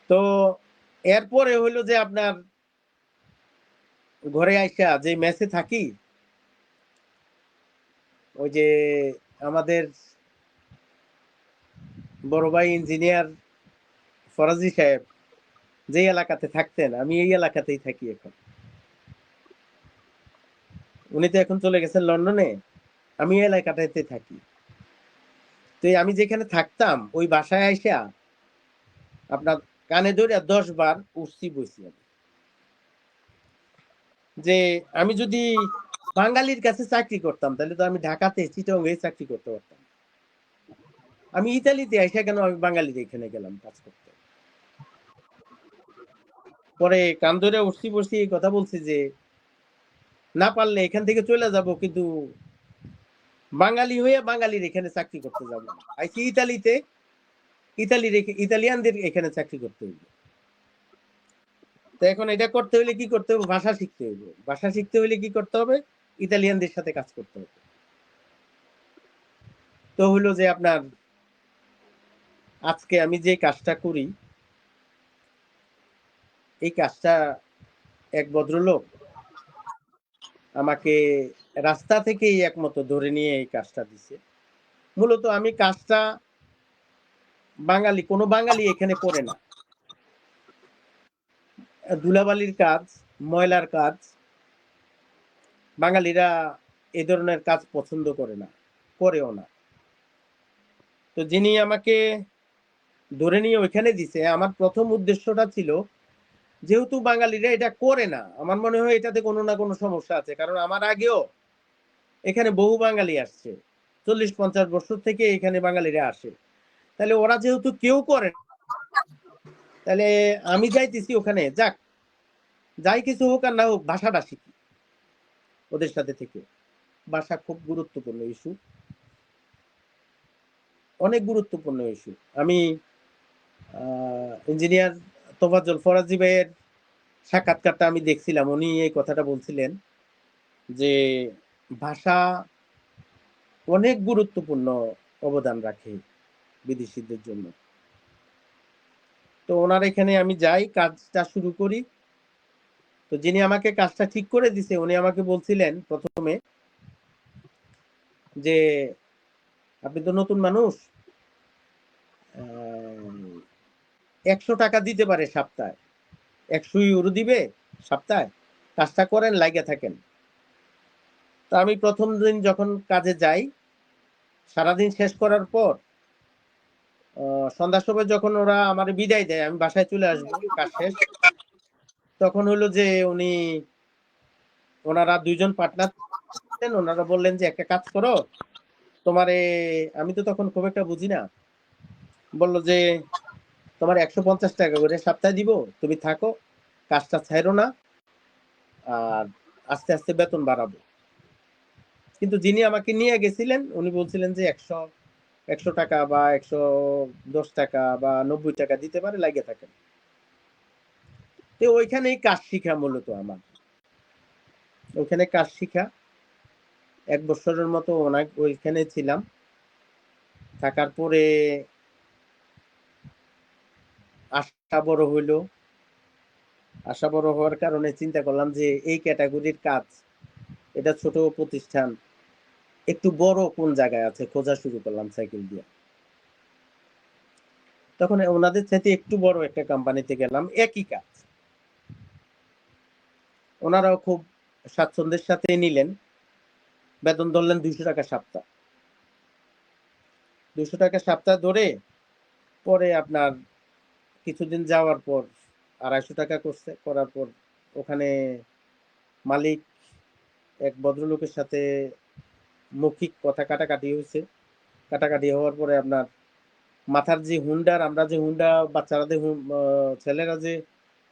তো এরপরে হইলো যে আপনার ঘরে আইসা যে মেসে থাকি, ওই যে আমাদের বড় ভাই ইঞ্জিনিয়ার ফরাজি সাহেব যে এলাকাতে থাকতেন, আমি এই এলাকাতেই থাকি এখন। উনি তো এখন চলে গেছেন লন্ডনে, আমি এই এলাকাটাতে থাকি। তো আমি যেখানে থাকতাম ওই বাসায় আইসা আপনার কানে ধরে 10 বার উঠছি বইছি আমি, যে আমি যদি বাঙালির কাছে চাকরি করতাম তাহলে তো আমি ঢাকাতে চিটাগং চাকরি করতে পারতাম। আমি ইতালিতে আইসা কেন আমি বাঙালির এখানে গেলাম কাজ করতে। পরে কান ধরে উঠছি বসছি এই কথা বলছি যে না পারলে এখান থেকে চলে যাব, কিন্তু বাঙালি হয়ে বাঙালির এখানে চাকরি করতে যাব না। আইসি ইতালিতে, ইতালিয়ানদের এখানে চাকরি করতে হইবে। তো এখন এটা করতে হইলে কি করতে হবে? ভাষা শিখতে হইবে। ভাষা শিখতে হইলে কি করতে হবে? ইতালিয়ানদের সাথে কাজ করতে হবে। তো হইলো যে আপনার আজকে আমি যে কাজটা করি, এই কাজটা এক ভদ্রলোক আমাকে রাস্তা থেকেই একমতো ধরে নিয়ে এই কাজটা দিছে। মূলত আমি কাজটা কোনো বাঙালি এখানে করে না। ধুলাবালির কাজ, ময়লার কাজ, বাঙালিরা এ ধরনের কাজ পছন্দ করে না, করেও না। তো যিনি আমাকে ধরে নিয়ে ওইখানে দিছে, আমার প্রথম উদ্দেশ্যটা ছিল, যেহেতু বাঙালিরা এটা করে না, আমার মনে হয় এটাতে কোনো না কোনো সমস্যা আছে। কারণ আমার আগেও এখানে বহু বাঙালি আসছে, 40-50 বছর থেকে এখানে বাঙালিরা আসে। তাহলে ওরা যেহেতু কেউ করে না, তাহলে আমি যাইতেছি ওখানে, যাক, যাই কিছু হোক আর না হোক, ভাষাটা শিখি ওদের সাথে থেকে। ভাষা খুব গুরুত্বপূর্ণ ইস্যু, অনেক গুরুত্বপূর্ণ ইস্যু। আমি ইঞ্জিনিয়ার তোফাজ্জল ফরাজি ভাইয়ের সাক্ষাৎকারটা আমি দেখছিলাম, উনি এই কথাটা বলছিলেন যে ভাষা অনেক গুরুত্বপূর্ণ অবদান রাখে বিদেশিদের জন্য। তো ওনার এখানে আমি যাই, কাজটা শুরু করি। তো যিনি আমাকে কাজটা ঠিক করে দিছে উনি আমাকে বলছিলেন প্রথমে যে আপনি তো নতুন মানুষ, 100 টাকা দিতে পারে সপ্তাহে, 100 ইউরো দিবে সপ্তাহে, কাজটা করেন, লাইগা থাকেন। তো আমি প্রথম দিন যখন কাজে যাই, সারাদিন শেষ করার পর সন্ধ্যার সময় যখন ওরা আমার বিদায় দেয়, আমি বাসায় চলে আসবো কাজ শেষ, তখন হলো যে ওনারা দুইজন পার্টনার, ওনারা বললেন যে একটা কাজ করো, তোমারে, আমি তো তখন খুব একটা বুঝি না, বললো যে তোমার 150 টাকা করে সপ্তাহে দিব, তুমি থাকো, কাজটা ছাইরো না, আর আস্তে আস্তে বেতন বাড়াবো। কিন্তু যিনি আমাকে নিয়ে গেছিলেন উনি বলছিলেন যে 100 টাকা বা 110 টাকা বা 90 টাকা দিতে পারে, লাগে থাকেন। তো ওইখানেই কাজ শিখা মূলত আমার, ওইখানে কাজ শিখা 1 বছরের মতো ওইখানে ছিলাম। থাকার পরে আশা বড় হইলো, আশা বড় হওয়ার কারণে চিন্তা করলাম যে এই ক্যাটাগরির কাজ, এটা ছোট প্রতিষ্ঠান, একটু বড় কোন জায়গায় আছে খোঁজা শুরু করলাম সাইকেল দিয়ে। তখন ওনাদের সাথে একটু বড় একটা কোম্পানিতে গেলাম, একই কাজ, ওনারাও খুব স্বাচ্ছন্দ্যের সাথে নিলেন। বেতন ধরলেন 200 টাকা সপ্তাহ, 200 টাকা সপ্তাহ ধরে পরে আপনার কিছুদিন যাওয়ার পর 250 টাকা করছে, করার পর ওখানে মালিক এক ভদ্রলোকের সাথে মৌখিক কথা কাটাকাটি হয়েছে। কাটাকাটি হওয়ার পরে আপনার মাথার যে হুন্ডার, আমরা যে হুন্ডা বাচ্চারা ছেলেরা যে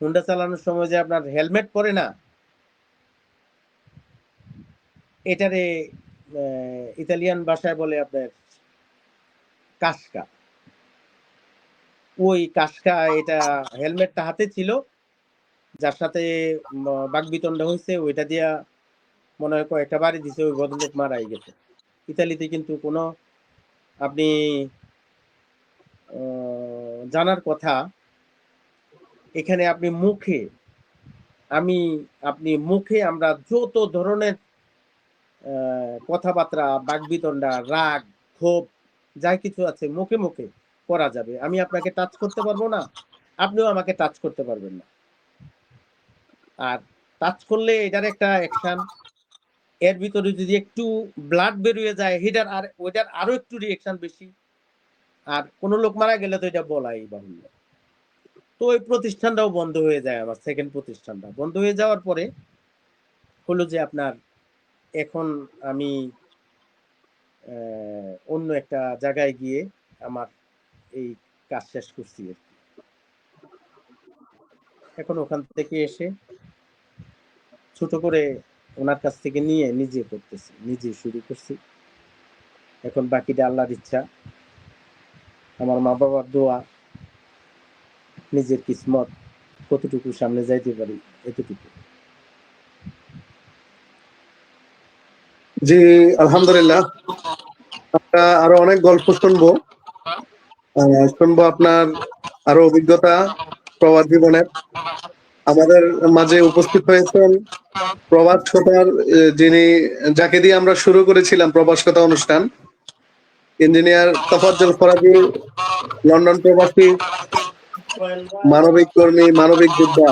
হুন্ডা চালানোর সময় যে আপনার হেলমেট পরে না, এটারে ইতালিয়ান ভাষায় বলে আপনার কাস্কা। ওই কাস্কা, এটা হেলমেটটা হাতে ছিল, যার সাথে বাকবিতণ্ডা হয়েছে, ওইটা দিয়া মনে হয় কয়েকটা বাড়ি দিছে, ওই ভদ্রলোক মারাই গেছে। ইতালিতে কিন্তু কোনো, আপনি জানার কথা, এখানে আপনি মুখে, আমি আপনি মুখে আমরা যত ধরনের কথাবার্তা, বাকবিতণ্ডা, রাগ, ক্ষোভ, যা কিছু আছে মুখে মুখে করা যাবে। আমি আপনাকে টাচ করতে পারবো না, আপনিও আমাকে টাচ করতে পারবেন না। আর টাচ করলে এটার একটা অ্যাকশন, এর ভিতরে যদি একটু ব্লাড বেরিয়ে যায় এটার আর ওইটার আরো একটু রিঅ্যাকশন বেশি। আর কোনো লোক মারা গেলে তো এটা বলাই বাহুল্য। তো ওই প্রতিষ্ঠানটাও বন্ধ হয়ে যায়, আমার সেকেন্ড প্রতিষ্ঠানটা বন্ধ হয়ে যাওয়ার পরে হলো যে আপনার এখন আমি অন্য একটা জায়গায় গিয়ে আমার এই কাজ শেষ করছি আর কি। এখন ওখান থেকে এসে ছোট করে ওনার কাছ থেকে নিয়ে নিজে করতেছি, নিজে শুরু করছি। এখন বাকিটা আল্লাহর ইচ্ছা, আমার মা বাবার দোয়া, নিজের কিসমত, কতটুকু সামনে যাইতে পারি এতটুকু। জি, আলহামদুলিল্লাহ। আমরা আরো অনেক গল্প শুনবো, শুনবো আপনার আরো অভিজ্ঞতা প্রবাস জীবনের। আমাদের মাঝে উপস্থিত হয়েছেন প্রবাস কথার যিনি, যাকে দিয়ে আমরা শুরু করেছিলাম প্রবাস কথা অনুষ্ঠান, ইঞ্জিনিয়ার তফাজ্জল ফরাজি, লন্ডন প্রবাসী, মানবিক কর্মী, মানবিক যোদ্ধা।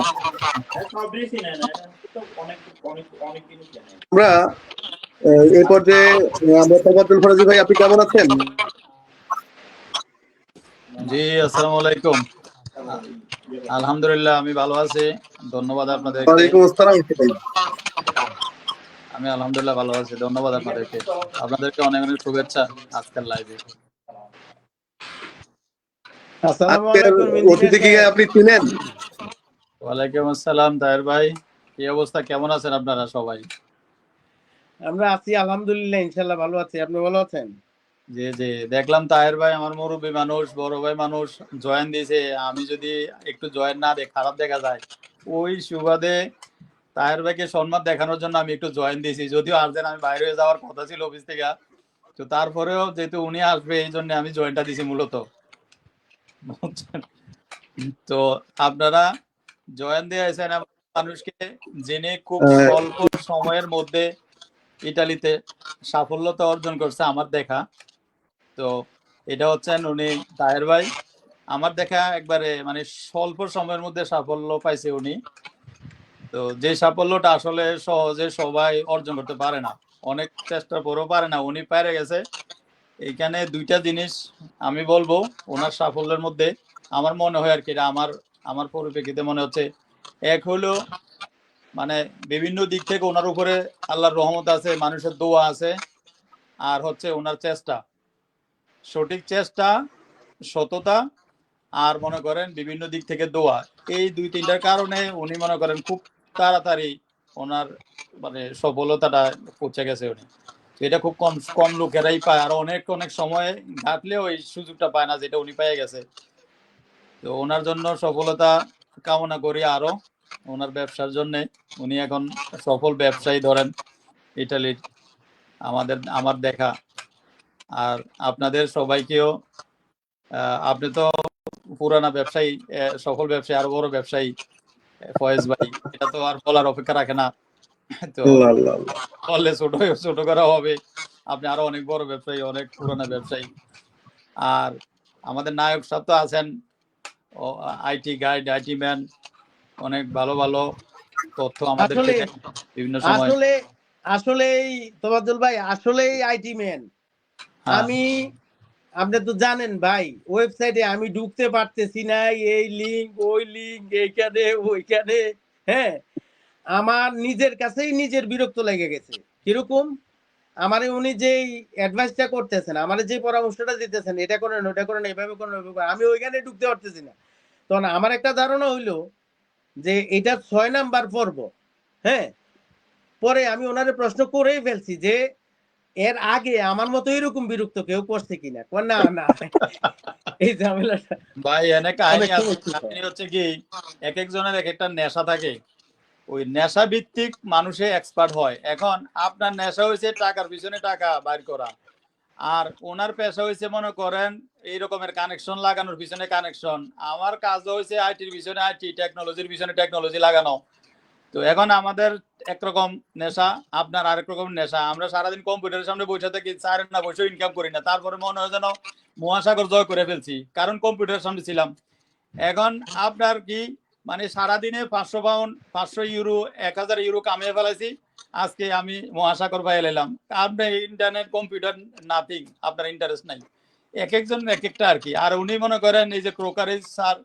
আমরা এই পর্যায়ে আমরা তফাজ্জল ফরাজি ভাই, আপনি কেমন আছেন? জি, আসসালামু আলাইকুম। আলহামদুলিল্লাহ, আমি ভালো আছি, ধন্যবাদ আপনাদেরকে। ওয়ালাইকুম আসসালাম। আমি আলহামদুলিল্লাহ ভালো আছি, ধন্যবাদ আপনাদেরকে। আপনাদেরকে অনেক অনেক শুভেচ্ছা আজকের লাইভে। আসসালামু আজকের আলাইকুম ইঞ্জিনিয়ার অতিথি কি সাহেব। আপনি চিনেন? ওয়ালাইকুম আসসালাম তাহের ভাই, কি অবস্থা, কেমন আছেন আপনারা সবাই? আমরা আছি আলহামদুলিল্লাহ, ইনশাল্লাহ ভালো আছি। আপনি ভালো আছেন? জি জি, দেখলাম তাহের ভাই আমার মুরব্বী মানুষ, বড় ভাই মানুষ, জয়েন দিয়েছে। আমি যদি একটু জয়েন না দিই খারাপ দেখা যায়, ওই সুবাদে তাহের ভাইকে সম্মান দেখানোর জন্য আমি একটু জয়েন দিয়েছি। যদিও আর্জেন্ট আমি বাইরে হয়ে যাওয়ার কথা ছিল অফিস থেকে, তো তারপরেও যেহেতু উনি আসবে এই জন্য আমি জয়েনটা দিছি মূলত, বুঝছেন? তো আপনারা জয়েন দিয়েছেন এবং মানুষকে জেনে খুব স্বল্প সময়ের মধ্যে ইতালিতে সাফল্যতা অর্জন করছে আমার দেখা। তো এটা হচ্ছেন উনি তাহের ভাই, আমার দেখা একবারে মানে স্বল্প সময়ের মধ্যে সাফল্য পাইছে উনি। তো যে সাফল্যটা আসলে সহজে সবাই অর্জন করতে পারে না, অনেক চেষ্টার পরেও পারে না, উনি পেরে গেছে। এইখানে দুইটা জিনিস আমি বলবো ওনার সাফল্যের মধ্যে, আমার মনে হয় আর কি, আমার পরিপ্রেক্ষিতে মনে হচ্ছে। এক হলো মানে বিভিন্ন দিক থেকে ওনার উপরে আল্লাহর রহমত আছে, মানুষের দোয়া আছে, আর হচ্ছে ওনার চেষ্টা, সঠিক চেষ্টা, সততা, আর মনে করেন বিভিন্ন দিক থেকে দোয়া। এই দুই তিনটার কারণে উনি মনে করেন খুব তাড়াতাড়ি ওনার মানে সফলতাটা পৌঁছে গেছে উনি। এটা খুব কম কম লোকেরাই পায়, আর অনেক অনেক সময় ঘাটলে ওই সুযোগটা পায় না যেটা উনি পেয়ে গেছে। তো ওনার জন্য সফলতা কামনা করি আরো ওনার ব্যবসার জন্য। উনি এখন সফল ব্যবসায়ী ধরেন ইটালির, আমার দেখা। আর আপনাদের সবাইকেও, আপনি তো পুরানা ব্যবসায়ী, সফল ব্যবসায়ী, আরো বড় ব্যবসায়ী ফয়েজ ভাই, এটা তো আর বলার অপেক্ষা রাখে না। তো বললে ছোট করা হবে, আপনি আরো অনেক বড় ব্যবসায়ী, অনেক পুরানা ব্যবসায়ী। আর আমাদের নায়ক সাহেব তো আছেন আইটি গাইড, আইটি ম্যান, অনেক ভালো ভালো তথ্য আমাদেরকে বিভিন্ন সময়। আসলেই তোবাজ্জল ভাই, আসলেই আইটি ম্যান। আমি, আপনি তো জানেন ভাই, ওয়েবসাইটে আমি ঢুকতে পারতেছি না, এই লিঙ্ক ওই লিঙ্ক, এইখানে ওইখানে। হ্যাঁ, আমার নিজের কাছেই নিজের বিরক্ত লেগে গেছে। কিরকম, আমারে উনি যেই অ্যাডভাইসটা করতেছেন, আমারে যে পরামর্শটা দিতেছেন, এটা করেন ওটা করেন, এইভাবে করেন ওইভাবে করেন, আমি ওইখানে ঢুকতে পারতেছি না। তখন আমার একটা ধারণা হইলো যে এটা 6 নাম্বার পর্ব। হ্যাঁ, পরে আমি ওনারে প্রশ্ন করেই ফেলছি যে এর আগে আমার মতো এরকম বিরক্ত কেউ করছে কিনা। না না, এই ঝামেলাটা ভাই এনে কাহিনী হচ্ছে কি, এক একজনের এক একটা নেশা থাকে, ওই নেশা ভিত্তিক মানুষে এক্সপার্ট হয়। এখন আপনার নেশা হয়েছে টাকার পিছনে টাকা বাইর করা, আর ওনার পেশা হয়েছে মনে করেন এই রকমের কানেকশন লাগানোর পিছনে কানেকশন। আমার কাজ হয়েছে আইটির পিছনে আইটি, টেকনোলজির পিছনে টেকনোলজি লাগানো। তো এখন আমাদের একরকম নেশা, আপনার আরেক রকম নেশা। আমরা সারাদিন কম্পিউটারের সামনে বসে থাকি, চার না বসে ইনকাম করি না, তারপরে মনে হয় যেন মহাসাগর জয় করে ফেলছি, কারণ কম্পিউটারের সামনে ছিলাম। এখন আপনার কি মানে সারাদিনে 500 পাউন্ড, 500 ইউরো, 1000 ইউরো কামিয়ে ফেলাইছি, আজকে আমি মহাসাগর পাই এলাম। আপনার ইন্টারনেট কম্পিউটার নাথিং, আপনার ইন্টারেস্ট নাই। এক একজন এক একটা আর কি। আর উনি মনে করেন এই যে ক্রোকারিজ স্যার,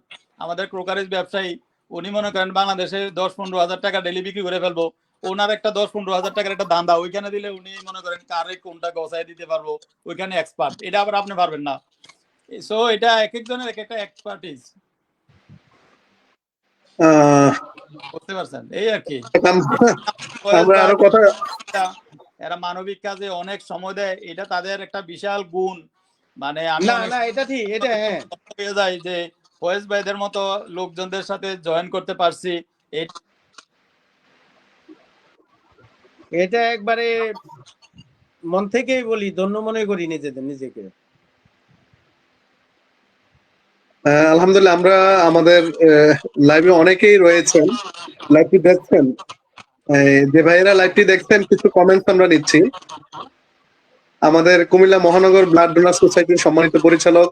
আমাদের ক্রোকারিজ ব্যবসায়ী, উনি মনে করেন বাংলাদেশে 10-15 হাজার টাকা ডেলি বিক্রি করে ফেলবো। ওনার একটা 10-15 হাজার টাকার একটা দান্দা, ওইখানে দিলে উনি মনে করেন কারে কোনটা গসায় দিতে পারবো, ওইখানে এক্সপার্ট। এটা আবার আপনি পারবেন না। সো এটা এক একজনের এক একটা এক্সপার্টিস, বুঝতে পারছেন? এই আর কি। আমরা আরো কথা, এরা মানবিক কাজে অনেক সময় দেয়, এটা তাদের একটা বিশাল গুণ। মানে আমি না এটা ঠিক, এটা হ্যাঁ হয়ে যায় যে ফয়েজ ভাইদের মতো লোকজনদের সাথে জয়েন করতে পারছি। এটা একবারে মন থেকেই বলি, ধন্য মনে করি নিজেকে। আলহামদুলিল্লাহ, আমরা আমাদের লাইভে অনেকেই রয়েছেন, লাইভটি দেখছেন। যে ভাইয়েরা লাইভটি দেখছেন, কিছু কমেন্টস আমরা নিচ্ছি। আমাদের কুমিল্লা মহানগর ব্লাড ডোনার সোসাইটির সম্মানিত পরিচালক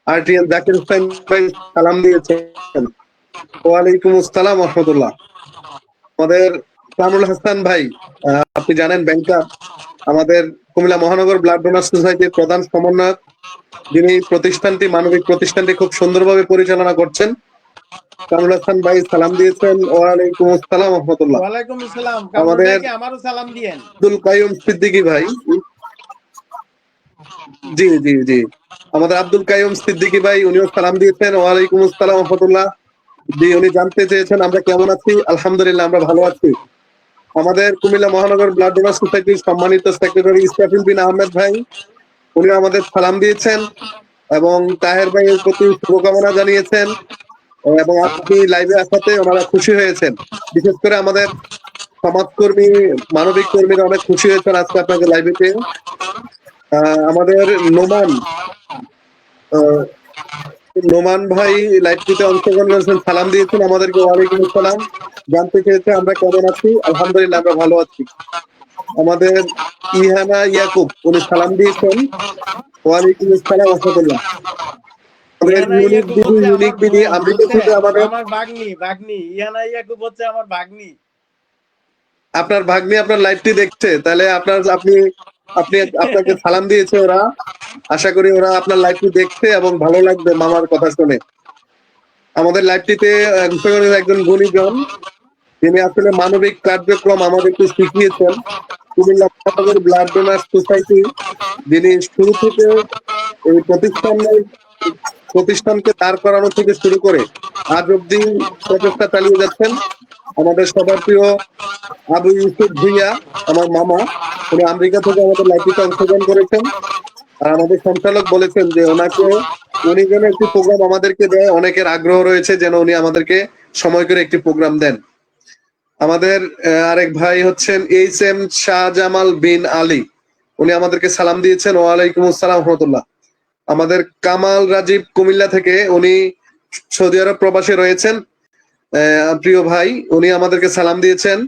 আরটিএন জাকির হোসেন ভাই সালাম দিয়েছেন। ওয়ালাইকুম আসসালাম ওয়া রাহমাতুল্লাহ। আমাদের কামরুল হাসান ভাই, আপনি জানেন ব্যাংকার, আমাদের কুমিল্লা মহানগর ব্লাড ডোনার সোসাইটির প্রধান সমন্বয়ক, যিনি প্রতিষ্ঠানটি, মানবিক প্রতিষ্ঠানটি খুব সুন্দরভাবে পরিচালনা করছেন। কামরুল হাসান ভাই সালাম দিয়েছেন। ওয়ালাইকুম আসসালাম ওয়া রাহমাতুল্লাহ। ওয়ালাইকুম আসসালাম। আমাদের আমারও সালাম দিয়েন। আব্দুল কাইয়ুম সিদ্দিকী ভাই, জি জি জি, আমাদের আব্দুল কাইয়ুম সিদ্দিকী ভাই, উনিও সালাম দিয়েছেন। ওয়ালাইকুম আসসালাম ওয়া রাহমাতুল্লাহ। জি, উনি জানতে চেয়েছেন আমরা কেমন আছি। আলহামদুলিল্লাহ, আমরা ভালো আছি। আমাদের কুমিল্লা মহানগর ব্লাড ডোনার সোসাইটির সম্মানিত সেক্রেটারি ইসরাফিল বিন আহমেদ ভাই, উনি আমাদের সালাম দিয়েছেন এবং তাহের ভাইয়ের প্রতি শুভকামনা জানিয়েছেন, এবং আপনি লাইভে আসাতে ওনারা খুশি হয়েছেন। বিশেষ করে আমাদের সমাজকর্মী, মানবিক কর্মীরা অনেক খুশি হয়েছেন আজকে আপনাকে লাইভে পেয়ে। আমাদের নোমান আহ, নোমান ভাই লাইভটিতে অংশগ্রহণ করেছেন, সালাম দিয়েছেন আমাদেরকে। ওয়ালাইকুম আসসালাম। জানতে চেয়েছে আমরা কেমন আছি। আলহামদুলিল্লাহ আমরা ভালো আছি। আমাদের ইহানা ইয়াকুব উনি সালাম দিয়েছেন। ওয়ালাইকুম আসসালাম রহমতুল্লাহ। আমাদের ইহানা ইউনিক ইয়াকুব বিডি হচ্ছে আমার ইউনিক বিডি বোন, আমেরিকা থেকে বুঝছেন? আমাদের। আমার ভাগ্নি ইহানা ইয়াকুব হচ্ছে আমার ভাগ্নি। আপনার ভাগ্নি আপনার লাইভটি দেখছে, তাহলে আপনি আপনি আপনাকে সালাম দিয়েছে ওরা। আশা করি ওরা আপনার লাইভটি দেখছে এবং ভালো লাগবে মামার কথা শুনে। আমাদের লাইভটিতে একজন গুণীজন, যিনি আসলে মানবিক কার্যক্রম আমাদেরকে শিখিয়েছেন, কুমিল্লা মহানগর ব্লাড ডোনার সোসাইটি, যিনি শুরু থেকে এই প্রতিষ্ঠানকে দাঁড় করানো থেকে শুরু করে আজ অব্দি প্রচেষ্টা চালিয়ে যাচ্ছেন। আমাদের সবার প্রিয় আবু ইউসুফ ভুইয়া, আমার মামা, উনি আমেরিকা থেকে আমাদের লাইভটিতে অংশগ্রহণ করেছেন। আর আমাদের সঞ্চালক বলেছেন যে উনি যেন একটি প্রোগ্রাম আমাদেরকে দেয়, অনেকের আগ্রহ রয়েছে যেন উনি আমাদেরকে সময় করে একটি প্রোগ্রাম দেন। আমাদের আরেক ভাই হচ্ছেন HM শাহজামাল বিন আলী, উনি আমাদেরকে সালাম দিয়েছেন। ওয়ালাইকুম আসসালাম রহমতুল্লাহ। আমাদের কামাল রাজীব কুমিল্লা থেকে, উনি সৌদি আরব প্রবাসে রয়েছেন। প্রিয় ভাই, উনি আমাদেরকে সালাম দিয়েছেন।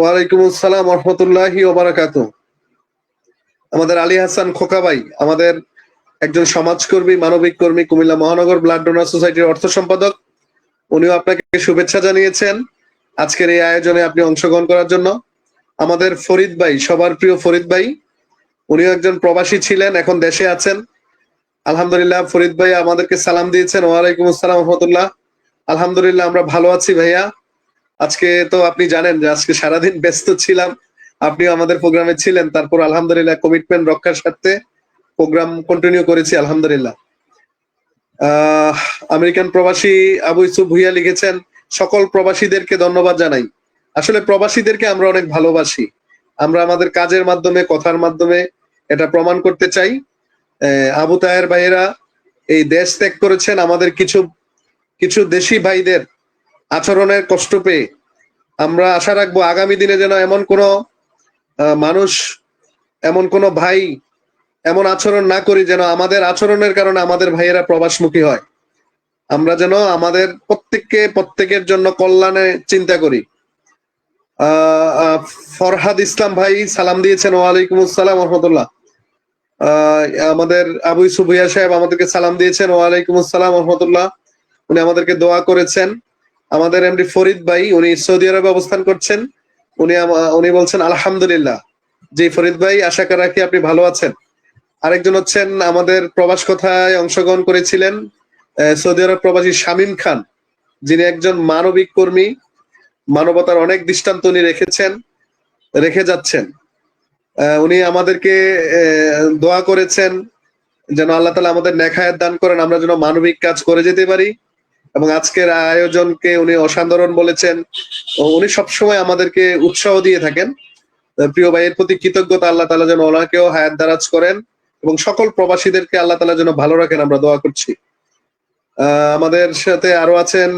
ওয়ালাইকুম আসসালাম রহমতুল্লাহি ওয়া বারাকাতুহু। আমাদের আলী হাসান খোকা ভাই, আমাদের একজন সমাজকর্মী, মানবিক কর্মী, কুমিল্লা মহানগর ব্লাড ডোনার সোসাইটির অর্থ সম্পাদক, উনিও আপনাকে শুভেচ্ছা জানিয়েছেন আজকের এই আয়োজনে আপনি অংশগ্রহণ করার জন্য। আমাদের ফরিদ ভাই, সবার প্রিয় ফরিদ ভাই, উনিও একজন প্রবাসী ছিলেন, এখন দেশে আছেন। আলহামদুলিল্লাহ ফরিদ ভাই আমাদেরকে সালাম দিয়েছেন। ওয়ালাইকুম আসসালাম রহমতুল্লাহ। আলহামদুলিল্লাহ আমরা ভালো আছি ভাইয়া। আজকে তো আপনি জানেন যে আজকে সারাদিন ব্যস্ত ছিলাম, আপনিও আমাদের প্রোগ্রামে ছিলেন, তারপর আলহামদুলিল্লাহ কমিটমেন্ট রক্ষার সাথে প্রোগ্রাম কন্টিনিউ করেছি আলহামদুলিল্লাহ। আমেরিকান প্রবাসী আবু ইউসুফ ভুইয়া লিখেছেন, সকল প্রবাসীদেরকে ধন্যবাদ জানাই। আসলে প্রবাসীদেরকে আমরা অনেক ভালোবাসি, আমরা আমাদের কাজের মাধ্যমে, কথার মাধ্যমে এটা প্রমাণ করতে চাই। আবু তাহের ভাইয়েরা এই দেশ ত্যাগ করেছেন আমাদের কিছু দেশি ভাইদের আচরণের কষ্ট পেয়ে। আমরা আশা রাখবো আগামী দিনে যেন এমন কোনো মানুষ, এমন কোনো ভাই এমন আচরণ না করি যেন আমাদের আচরণের কারণে আমাদের ভাইয়েরা প্রবাসমুখী হয়। আমরা যেন আমাদের প্রত্যেকের জন্য কল্যাণে চিন্তা করি। ফরহাদ ইসলাম ভাই সালাম দিয়েছেন। ওয়ালাইকুম আসসালাম রহমতুল্লাহ। আমাদের আবু ইউসুফ ভুইয়া সাহেব আমাদেরকে সালাম দিয়েছেন। ওয়ালাইকুম আসসালাম রহমতুল্লাহ। উনি আমাদেরকে দোয়া করেছেন। আমাদের এমডি ফরিদ ভাই, উনি সৌদি আরবে অবস্থান করছেন, উনি বলছেন আলহামদুলিল্লাহ। জি ফরিদ ভাই, আশা রাখি আপনি ভালো আছেন। আরেকজন হচ্ছেন আমাদের প্রবাস কথায় অংশগ্রহণ করেছিলেন সৌদি আরব প্রবাসী শামীম খান, যিনি একজন মানবিক কর্মী, মানবতার অনেক দৃষ্টান্ত উনি রেখে যাচ্ছেন। উনি আমাদেরকে দোয়া করেছেন যেন আল্লাহ তাআলা আমাদের নেক হায়াত দান করেন, আমরা যেন মানবিক কাজ করে যেতে পারি। এবং আজকের আয়োজনকে উনি অসাধারণ বলেছেন। উনি সবসময় আমাদেরকে উৎসাহ দিয়ে থাকেন। প্রিয় ভাইয়ের প্রতি কৃতজ্ঞতা, আল্লাহ তাআলা যেন ওনাকেও হায়াত দারাজ করেন এবং সকল প্রবাসীদেরকে আল্লাহ তাআলা যেন ভালো রাখেন, আমরা দোয়া করছি। আমাদের সাথে আরো আছেন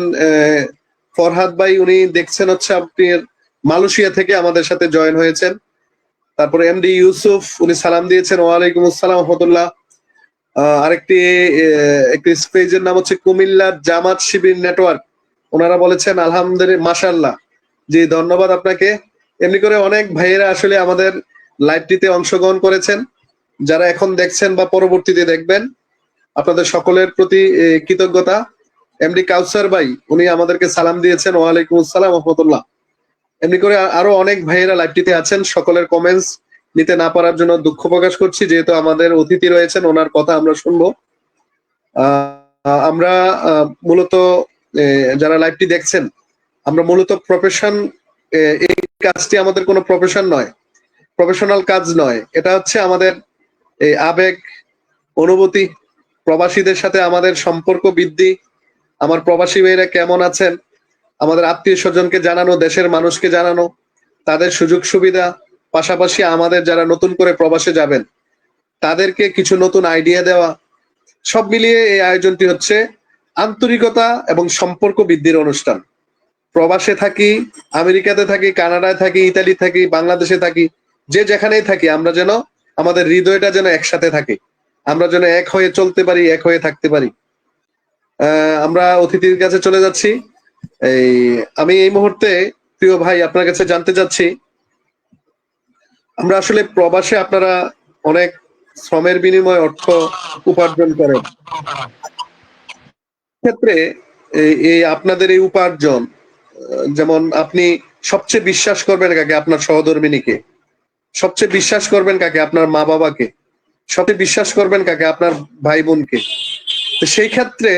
ফরহাদ ভাই, উনি দেখছেন হচ্ছে আপনি মালয়েশিয়া থেকে আমাদের সাথে জয়েন হয়েছেন। তারপরে এমডি ইউসুফ, উনি সালাম দিয়েছেন। ওয়ালাইকুম আসসালাম রহমতুল্লাহ। আরেকটি পেজের নাম হচ্ছে কুমিল্লা জামাত শিবির নেটওয়ার্ক, ওনারা বলেছেন আলহামদুলিল্লাহ মাশাআল্লাহ। জি ধন্যবাদ আপনাকে। এমনি করে অনেক ভাইয়েরা আসলে আমাদের লাইভটিতে অংশগ্রহণ করেছেন, যারা এখন দেখছেন বা পরবর্তীতে দেখবেন, আপনাদের সকলের প্রতি কৃতজ্ঞতা। এমডি কাউসার ভাই, উনি আমাদেরকে সালাম দিয়েছেন। ওয়ালাইকুম আসসালাম রহমতুল্লাহ। এমনি করে আরো অনেক ভাইয়েরা লাইভটিতে আছেন, সকলের কমেন্টস নিতে না পারার জন্য দুঃখ প্রকাশ করছি, যেহেতু আমাদের অতিথি রয়েছেন, ওনার কথা আমরা শুনবো। আমরা মূলত যারা লাইভটি দেখছেন, আমরা মূলত প্রফেশন, এই কাজটি আমাদের কোনো প্রফেশন নয়, প্রফেশনাল কাজ নয়, এটা হচ্ছে আমাদের এই আবেগ, অনুভূতি, প্রবাসীদের সাথে আমাদের সম্পর্ক বৃদ্ধি, আমার প্রবাসী ভাইরা কেমন আছেন, আমাদের আত্মীয় স্বজনকে জানানো, দেশের মানুষকে জানানো, তাদের সুযোগ সুবিধা, পাশাপাশি আমাদের যারা নতুন করে প্রবাসে যাবেন তাদেরকে কিছু নতুন আইডিয়া দেওয়া, সব মিলিয়ে এই আয়োজনটি হচ্ছে আন্তরিকতা এবং সম্পর্ক বৃদ্ধির অনুষ্ঠান। প্রবাসে থাকি, আমেরিকাতে থাকি, কানাডায় থাকি, ইতালি থাকি, বাংলাদেশে থাকি, যে যেখানেই থাকি, আমরা যেন আমাদের হৃদয়টা যেন একসাথে থাকে, আমরা যেন এক হয়ে চলতে পারি, এক হয়ে থাকতে পারি। আমরা অতিথির কাছে চলে যাচ্ছি। আমি এই মুহূর্তে প্রিয় ভাই আপনার কাছে জানতে চাচ্ছি, আমরা আসলে প্রবাসে আপনারা অনেক শ্রমের বিনিময়ে অর্থ উপার্জন করেন, ক্ষেত্রে এই আপনাদের এই উপার্জন, যেমন আপনি সবচেয়ে বিশ্বাস করবেন কাকে? আপনার সহধর্মিনীকে। সবচেয়ে বিশ্বাস করবেন কাকে? আপনার মা বাবাকে। সবচেয়ে বিশ্বাস করবেন কাকে? আপনার ভাই বোনকে। তো সেই ক্ষেত্রে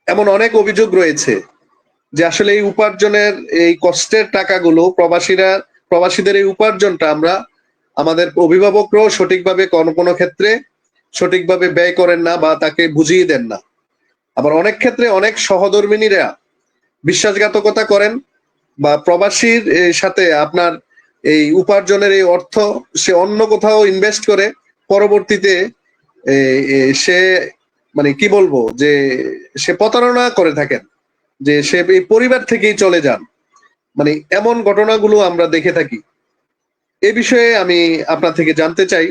এমন অনেক অভিযোগ রয়েছে যে আসলে এই উপার্জনের, এই কষ্টের টাকাগুলো প্রবাসীদের এই উপার্জনটা আমরা, আমাদের অভিভাবকরাও সঠিকভাবে কোনো কোনো ক্ষেত্রে সঠিকভাবে ব্যয় করেন না বা তাকে বুঝিয়ে দেন না। আবার অনেক ক্ষেত্রে অনেক সহধর্মিনীরা বিশ্বাসঘাতকতা করেন বা প্রবাসীর সাথে আপনার এই উপার্জনের এই অর্থ সে অন্য কোথাও ইনভেস্ট করে, পরবর্তীতে সে মানে কি বলবো, যে সে প্রতারণা করে থাকেন, যে সে এই পরিবার থেকেই চলে যান। মানে এমন ঘটনাগুলো আমরা দেখে থাকি। এ বিষয়ে আমি আপনার থেকে জানতে চাই,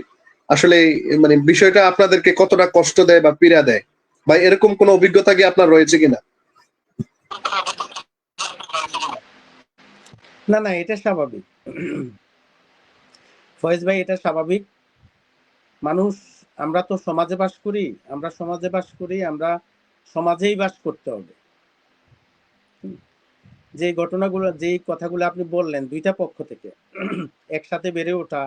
আসলে মানে বিষয়টা আপনাদেরকে কতটা কষ্ট দেয় বা পীড়া দেয়, বা এরকম কোনো অভিজ্ঞতা কি আপনার রয়েছে কিনা? না না, এটা স্বাভাবিক ফয়েজ ভাই, এটা স্বাভাবিক। মানুষ, আমরা তো সমাজে বাস করি, আমরা সমাজেই বাস করতে হবে। যে ঘটনাগুলো, যে কথাগুলো আপনি বললেন দুইটা পক্ষ থেকে, একসাথে বেড়ে ওঠা,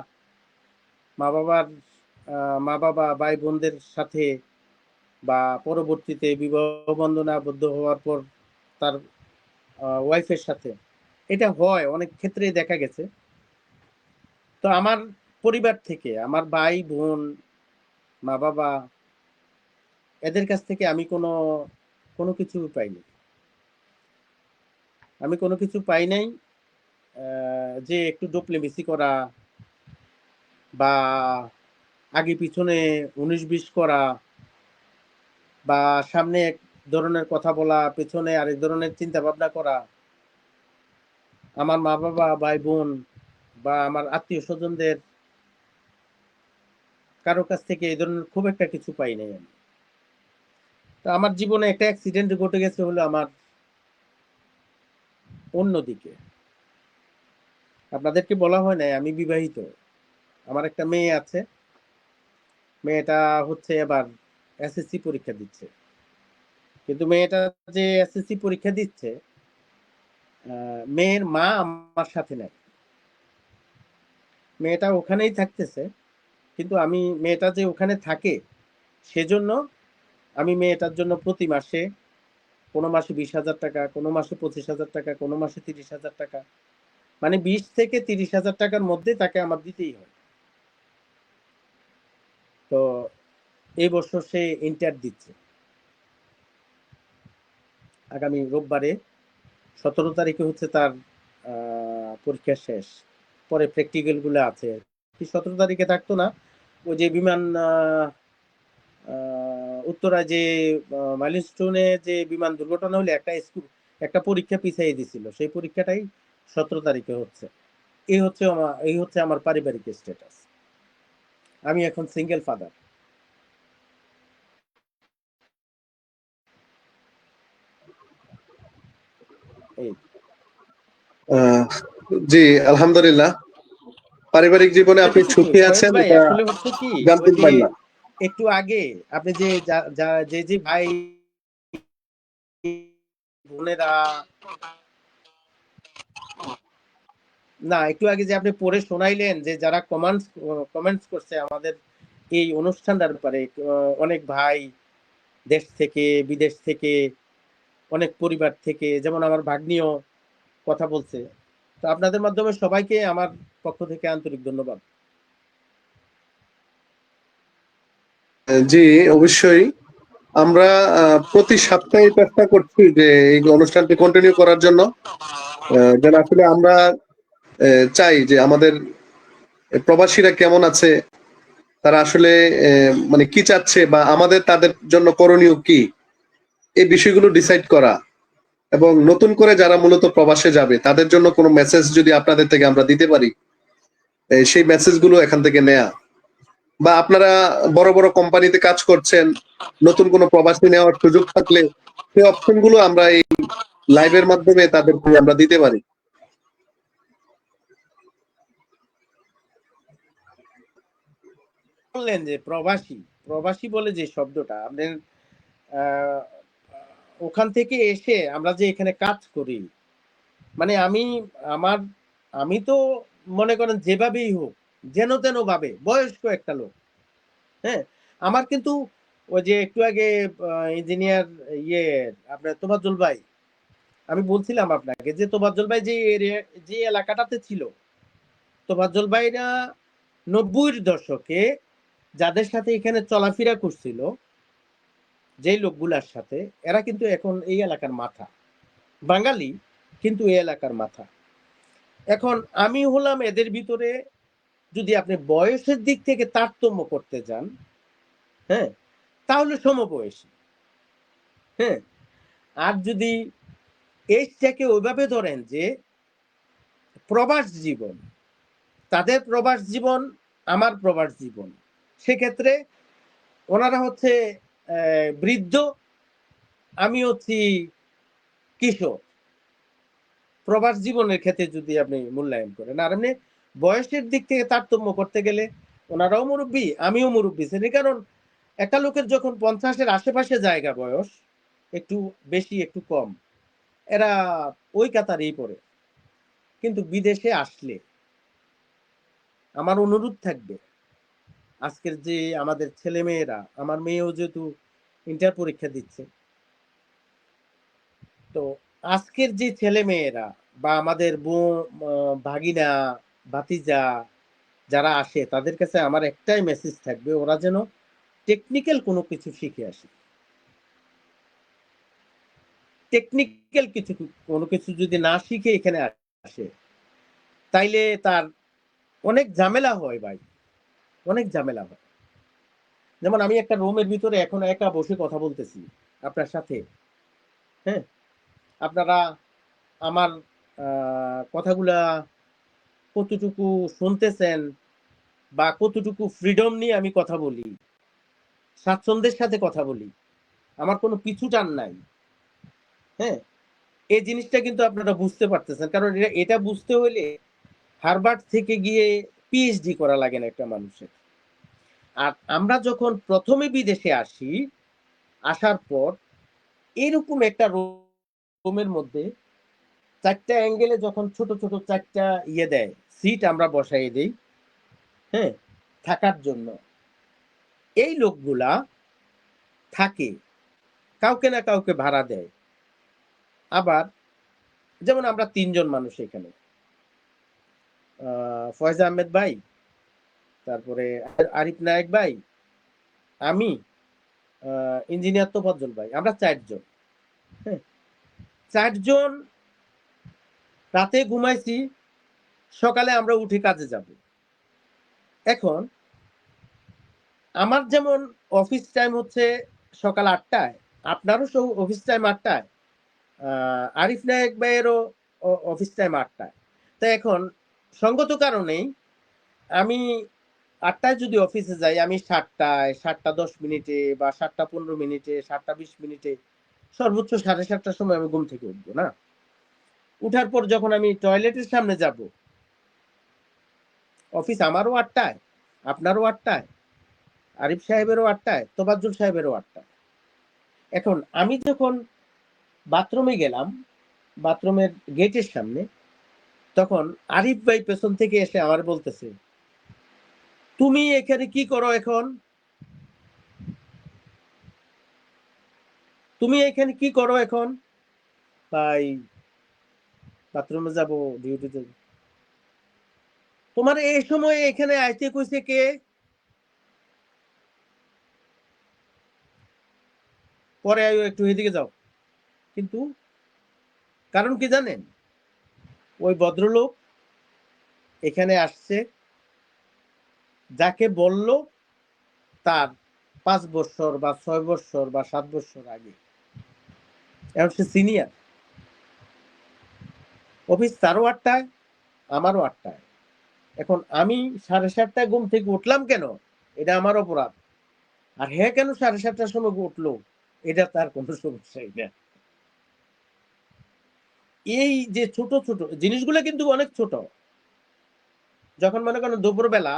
মা বাবা ভাই বোনদের সাথে, বা পরবর্তীতে বিবাহ বন্ধনে আবদ্ধ হওয়ার পর তার ওয়াইফের সাথে, এটা হয় অনেক ক্ষেত্রেই দেখা গেছে। তো আমার পরিবার থেকে, আমার ভাই বোন, মা বাবা, এদের কাছ থেকে আমি কোনো কিছু পাইনি। আমি কোনো কিছু পাই নাই। যে একটু ডোপলেমিসি করা বা আগে পিছনে 19-20 করা, বা সামনে এক ধরনের কথা বলা, পেছনে আরেক ধরনের চিন্তা ভাবনা করা, আমার মা বাবা ভাই বোন বা আমার আত্মীয় স্বজনদের কারো কাছ থেকে এই ধরনের খুব একটা কিছু পাই নাই আমি। তো আমার জীবনে একটা অ্যাক্সিডেন্ট ঘটে গেছে হলো আমার অন্যদিকে। আপনাদেরকে বলা হয় নাই আমি বিবাহিত, আমার একটা মেয়ে আছে। মেয়েটা হচ্ছে এবার এসএসসি পরীক্ষা দিচ্ছে, কিন্তু মেয়েটা যে এসএসসি পরীক্ষা দিচ্ছে, মেয়ের মা আমার সাথে নাই। মেয়েটা ওখানেই থাকতেছে, কিন্তু আমি, মেয়েটা যে ওখানে থাকে সেজন্য আমি মেয়েটার জন্য প্রতি মাসে, কোনো মাসে 20,000 টাকা, কোনো মাসে 25,000 টাকা, কোনো মাসে 30,000 টাকা, মানে 20 থেকে 30,000 টাকার মধ্যে তাকে আমার দিতেই হয়। তো এই বছর সে ইন্টার দিচ্ছে, আগামী রোববারে 17 তারিখে হচ্ছে তার পরীক্ষা শেষ। পরে প্র্যাকটিক্যাল গুলো আছে। 17 তারিখে থাকতো না, ওই যে বিমান উত্তরায় যে মাইলস্টোনে যে বিমান দুর্ঘটনা হলে একটা পরীক্ষা পিছিয়ে দিছিল, সেই পরীক্ষাটাই 17 তারিখে হচ্ছে। এই হচ্ছে আমার পারিবারিক স্ট্যাটাস। আমি এখন সিঙ্গেল ফাদার। এই জি, আলহামদুলিল্লাহ। পারিবারিক জীবনে আপনি হচ্ছে কি সুখী ফয়েজ আছেন, ভাই, এটা আসলে হচ্ছে কি, জানতে ওই যে পারলাম। একটু আগে আপনি যে ভাই বোনেরা, না একটু আগে যে আপনি পড়ে শোনাইলেন, যে যারা কমেন্টস করছে আমাদের এই অনুষ্ঠানটার ব্যাপারে, অনেক ভাই দেশ থেকে, বিদেশ থেকে, অনেক পরিবার থেকে, যেমন আমার ভাগ্নিও কথা বলছে। তো আপনাদের মাধ্যমে সবাইকে আমার পক্ষ থেকে আন্তরিক ধন্যবাদ। জি, অবশ্যই। আমরা প্রতি সপ্তাহে চেষ্টা করছি যে এই অনুষ্ঠানটি কন্টিনিউ করার জন্য, যেন আসলে আমরা চাই যে আমাদের প্রবাসীরা কেমন আছে, তারা আসলে মানে কি চাচ্ছে, বা আমাদের তাদের জন্য করণীয় কি, এই বিষয়গুলো ডিসাইড করা, এবং নতুন করে যারা মূলত প্রবাসে যাবে তাদের জন্য কোনো মেসেজ যদি আপনাদের থেকে আমরা দিতে পারি, সেই মেসেজগুলো এখান থেকে নেয়া। বা আপনারা বড় বড় কোম্পানিতে কাজ করছেন, নতুন কোনো প্রবাসী নেওয়ার সুযোগ থাকলে সেই অপশন গুলো আমরা এই লাইভের মাধ্যমে তাদেরকে আমরা দিতে পারি। বললেন যে প্রবাসী, প্রবাসী বলে যে শব্দটা আপনার আহ, ওখান থেকে এসে আমরা যে এখানে কাজ করি, মানে আমার আমি তো মনে করেন যেভাবেই হোক, যেন তেন ভাবে বয়স্ক একটা লোক, হ্যাঁ, আমার কিন্তু ওই যে একটু আগে ইঞ্জিনিয়ার ইয়ে আপনার তোফাজ্জল ভাই, আমি বলছিলাম আপনাকে যে তোফাজ্জল ভাই যে এলাকাটাতে ছিল, তোফাজ্জল ভাইরা 90-র দশকে যাদের সাথে এখানে চলাফেরা করছিল, যেই লোকগুলার সাথে, এরা কিন্তু এখন এই এলাকার মাথা, বাঙালি কিন্তু এই এলাকার মাথা। এখন আমি হলাম এদের ভিতরে, যদি আপনি বয়সের দিক থেকে তারতম্য করতে যান, হ্যাঁ, তাহলে সমবয়সী, হ্যাঁ। আর যদি এজটাকে ওইভাবে ধরেন যে প্রবাস জীবন, তাদের প্রবাস জীবন, আমার প্রবাস জীবন, সেক্ষেত্রে ওনারা হচ্ছে বৃদ্ধ, আমি হচ্ছি কিশোর, প্রবাস জীবনের ক্ষেত্রে যদি আপনি মূল্যায়ন করেন। আর এমনি বয়সের দিক থেকে তারতম্য করতে গেলে ওনারাও মুরব্বী, আমিও মুরব্বী শ্রেণী। কারণ একটা লোকের যখন 50-এর আশেপাশে জায়গা বয়স, একটু বেশি একটু কম, এরা ওই কাতারেই পড়ে। কিন্তু বিদেশে আসলে আমার অনুরোধ থাকবে, আজকের যে আমাদের ছেলে মেয়েরা, আমার মেয়েও যেহেতু ইন্টার পরীক্ষা দিচ্ছে, তো আজকের যে ছেলে মেয়েরা বা আমাদের ভাগিনা ভাতিজা যারা আসে, তাদের কাছে আমার একটাই মেসেজ থাকবে, ওরা যেন টেকনিক্যাল কোনো কিছু শিখে আসে। টেকনিক্যাল কিছু কোনো কিছু যদি না শিখে এখানে আসে, তাইলে তার অনেক ঝামেলা হয় ভাই, অনেক ঝামেলা হয়। যেমন আমি একটা রুমের ভিতরে এখন একা বসে কথা বলতেছি আপনার সাথে, হ্যাঁ, আপনারা আমার কথাগুলা কতটুকু শুনতেছেন বা কতটুকু ফ্রিডম নিয়ে আমি কথা বলি, স্বাচ্ছন্দ্যের সাথে কথা বলি, আমার কোনো পিছু টান নাই, হ্যাঁ, এই জিনিসটা কিন্তু আপনারা বুঝতে পারতেছেন। কারণ এটা বুঝতে হলে হার্ভার্ড থেকে গিয়ে পিএইচডি করা লাগে না একটা মানুষের। আর আমরা যখন প্রথমে বিদেশে আসি, আসার পর এরকম একটা রুমের মধ্যে 4টা অ্যাঙ্গেলে যখন ছোট ছোট 4টা ইয়ে দেয়, সিট আমরা বসাই দেই, হ্যাঁ, থাকার জন্য, এই লোকগুলা থাকে, কাউকে না কাউকে ভাড়া দেয়। আবার যেমন আমরা 3জন মানুষ এখানে, ফয়েজ আহমেদ ভাই, তারপরে আরিফ নায়েক ভাই, আমি, ইঞ্জিনিয়ার তোফাজ্জল ভাই, আমরা 4জন, হ্যাঁ, 4জন রাতে ঘুমাইছি, সকালে আমরা উঠে কাজে যাব। এখন আমার যেমন অফিস টাইম হচ্ছে সকাল 8টায়, আপনারও অফিস টাইম 8টায়, আরিফ নায়েক ভাইয়েরও অফিস টাইম 8টায়। তো এখন সঙ্গত কারণেই আমি 8টায় যদি অফিসে যাই, আমি 7টায়, 7টা 10 মিনিটে বা 7টা 15 মিনিটে, 7টা 20 মিনিটে, সর্বোচ্চ 7:30টার সময় আমি ঘুম থেকে উঠবো না। উঠার পর যখন আমি টয়লেটের সামনে যাব, অফিস আমারও 8টায়, আপনারও 8টায়, আরিফ সাহেবেরও 8টায়, তোফাজ্জল সাহেবেরও 8টায়। এখন আমি যখন বাথরুমে গেলাম, বাথরুমের গেটের সামনে, তখন আরিফ ভাই পেছন থেকে এসে আমার বলতেছে, তুমি এখানে কি করো এখন, তুমি এখানে কি করো এখন? ভাই বাথরুমে যাব, ডিউটিতে। তোমার এই সময়ে এখানে আইতে কইছে কে? পরে আয়ো, একটু এদিকে যাও। কিন্তু কারণ কি জানেন? ওই ভদ্রলোক এখানে আসছে, যাকে বলল তার 5 বছর বা 6 বছর বা 7 বছর আগে, এখন সে সিনিয়র। অফিস তারও 8টায়, আমারও 8টায়। এখন আমি 7:30টায় ঘুম থেকে উঠলাম কেন? এটা আমার অপরাধ। আর হ্যাঁ কেন 7:30টার সময় উঠলো, এটা তার কোনো সমস্যাই না। এই যে ছোট ছোট জিনিসগুলো কিন্তু অনেক ছোট। যখন মনে করেন দুপুরবেলা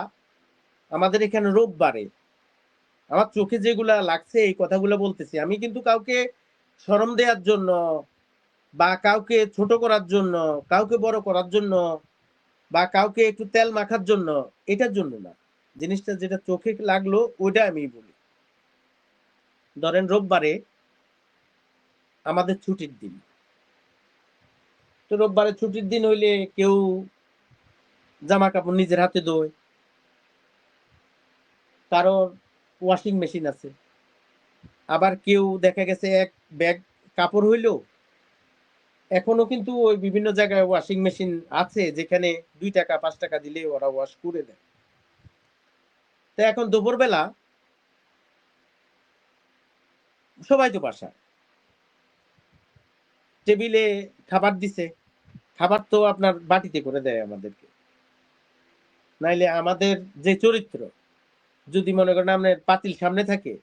আমাদের এখানে রোববারে আমার চোখে যেগুলা লাগছে এই কথাগুলো বলতেছি, আমি কিন্তু কাউকে শরম দেওয়ার জন্য বা কাউকে ছোট করার জন্য, কাউকে বড় করার জন্য বা কাউকে একটু তেল মাখার জন্য, এটার জন্য না। জিনিসটা যেটা চোখে লাগলো ওইটা আমি বলি। ধরেন রোববারে আমাদের ছুটির দিন, তো রোববারে ছুটির দিন হইলে কেউ জামা কাপড় নিজের হাতে ধোয়, কারোর ওয়াশিং মেশিন আছে, আবার কেউ দেখা গেছে এক ব্যাগ কাপড় হইলো, এখনো কিন্তু ওই বিভিন্ন জায়গায় ওয়াশিং মেশিন আছে যেখানে 2 টাকা 5 টাকা দিলে ওরা ওয়াশ করে দেয়। তো এখন দুপুরবেলা সবাই তো বাসায়, টেবিলে খাবার দিছে, খাবার তো আপনার বাটিতে করে দেয় আমাদেরকে, নাইলে আমাদের যে চরিত্র যদি মনে করেন আপনার পাতিল সামনে থাকে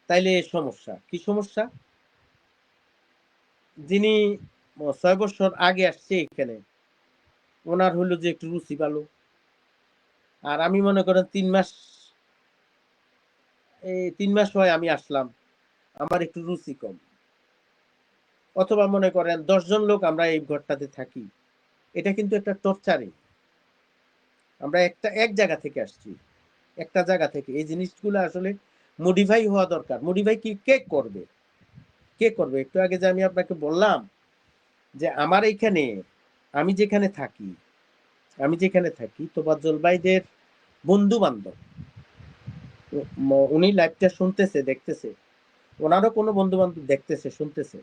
তাইলে সমস্যা। কি সমস্যা? যিনি 6 বছর আগে আসছে এখানে, ওনার হলো যে একটু রুচি ভালো, আর আমি মনে করেন 3 মাস হয় আমি আসলাম, আমার একটু রুচি কম। অথবা মনে করেন 10 জন লোক আমরা এই ঘরটাতে থাকি, এটা কিন্তু একটা টর্চারিং। আমরা এক জায়গা থেকে আসছি, একটা জায়গা থেকে। এই জিনিসগুলো আসলে মডিফাই হওয়া দরকার। মডিফাই কি কে করবে? কে করবে? একটু আগে যে আমি আপনাকে বললাম যে আমার এইখানে আমি যেখানে থাকি তোফাজ্জল ভাইদের বন্ধু বান্ধব, উনি লাইভটা শুনতেছে দেখতেছে, ওনারও কোনো বন্ধু বান্ধব দেখতেছে শুনতেছে,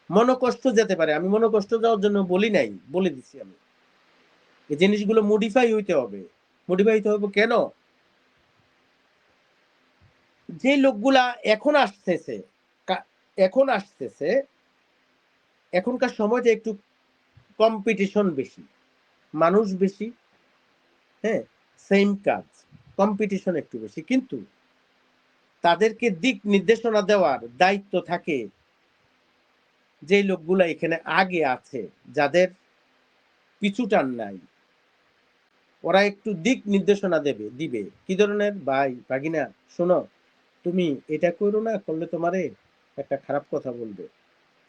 মনোকষ্ট যেতে পারে। আমি মনোকষ্ট যাওয়ার জন্য বলি নাই, বলে দিছি আমি এই জিনিসগুলো মডিফাই হইতে হবে। মডিফাই হইতে হবে কেন? যে লোকগুলা এখন আসতেছে এখনকার সময়টা একটু কম্পিটিশন বেশি, মানুষ বেশি, হ্যাঁ, সেম কাজ, কম্পিটিশন একটু বেশি, কিন্তু তাদেরকে দিক নির্দেশনা দেওয়ার দায়িত্ব থাকে যে লোকগুলা এখানে আগে আছে, যাদের পিছু টান নাই, ওরা একটু দিক নির্দেশনা দিবে। কি ধরনের? ভাই ভাগিনা শোনো, তুমি এটা করো না, করলে তোমারে একটা খারাপ কথা বলবে,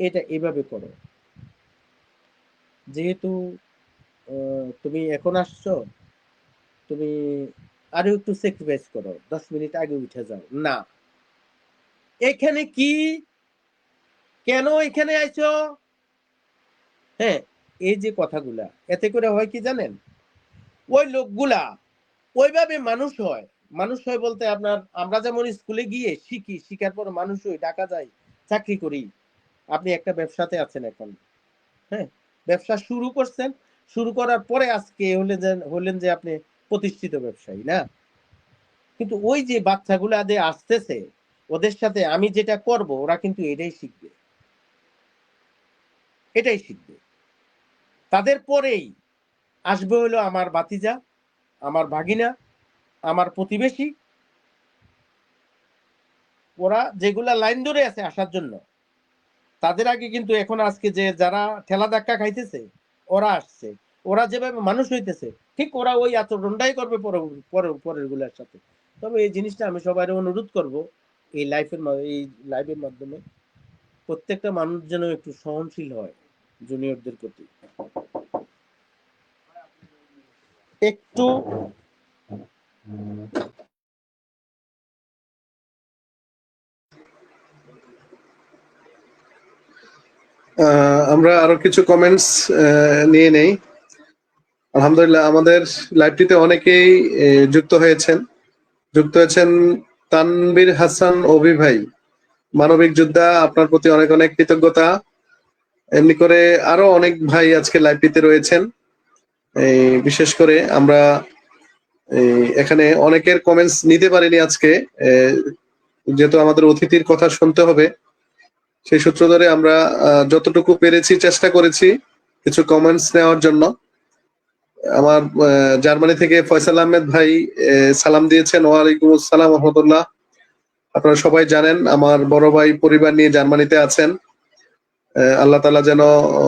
এটা এভাবে করো। যেহেতু তুমি এখন আসছো, তুমি আরো একটু স্যাক্রিফাইস করো, 10 মিনিট আগে উঠে যাও না। এখানে কি, কেন এখানে আইছো, হ্যাঁ, এই যে কথাগুলা, এতে করে হয় কি জানেন, ওই লোকগুলা ওইভাবে মানুষ হয় বলতে আপনার, আমরা যেমন স্কুলে গিয়ে শিখি, শিখার পর মানুষ হই, টাকা যায়, চাকরি করি। আপনি একটা ব্যবসাতে আছেন এখন, হ্যাঁ, ব্যবসা শুরু করছেন, শুরু করার পরে আজকে হলেন যে আপনি প্রতিষ্ঠিত ব্যবসায়ী না। কিন্তু ওই যে বাচ্চাগুলা যে আসতেছে, ওদের সাথে আমি যেটা করব ওরা কিন্তু এটাই শিখবে। তাদের পরেই আসবে হলো আমার ভাতিজা, আমার ভাগিনা, আমার প্রতিবেশী, ওরা যেগুলা লাইন ধরে আছে আসার জন্য, তাদের আগে কিন্তু এখন আজকে যে যারা ঠেলা ধাক্কা খাইতেছে ওরা আসছে, ওরা যেভাবে মানুষ হইতেছে ঠিক ওরা ওই আচরণটাই করবে পরের গুলার সাথে। তবে এই জিনিসটা আমি সবাই অনুরোধ করব, এই লাইভের মাধ্যমে প্রত্যেকটা মানুষ যেন একটু সহনশীল হয় জুনিয়রদের প্রতি, একটু আমরা আরো কিছু কমেন্টস নিয়ে নেই। আলহামদুলিল্লাহ আমাদের লাইভটিতে অনেকেই যুক্ত হয়েছেন। তানবীর হাসান অভি ভাই, মানবিক যোদ্ধা, আপনার প্রতি অনেক অনেক কৃতজ্ঞতা। এমনি করে আরো অনেক ভাই আজকে লাইভটিতে রয়েছেন। বিশেষ করে আমরা এখানে অনেকের কমেন্টস নিতে পারিনি আজকে, যেহেতু আমাদের অতিথির কথা শুনতে হবে, সেই সূত্র ধরে আমরা যতটুকু পেরেছি চেষ্টা করেছি কিছু কমেন্টস নেওয়ার জন্য। আমার জার্মানি থেকে ফয়সাল আহমেদ ভাই সালাম দিয়েছেন। ওয়ালাইকুম আসসালাম রহমতুল্লাহ। আপনারা সবাই জানেন আমার বড় ভাই পরিবার নিয়ে জার্মানিতে আছেন। আল্লাহ তাআলা যেন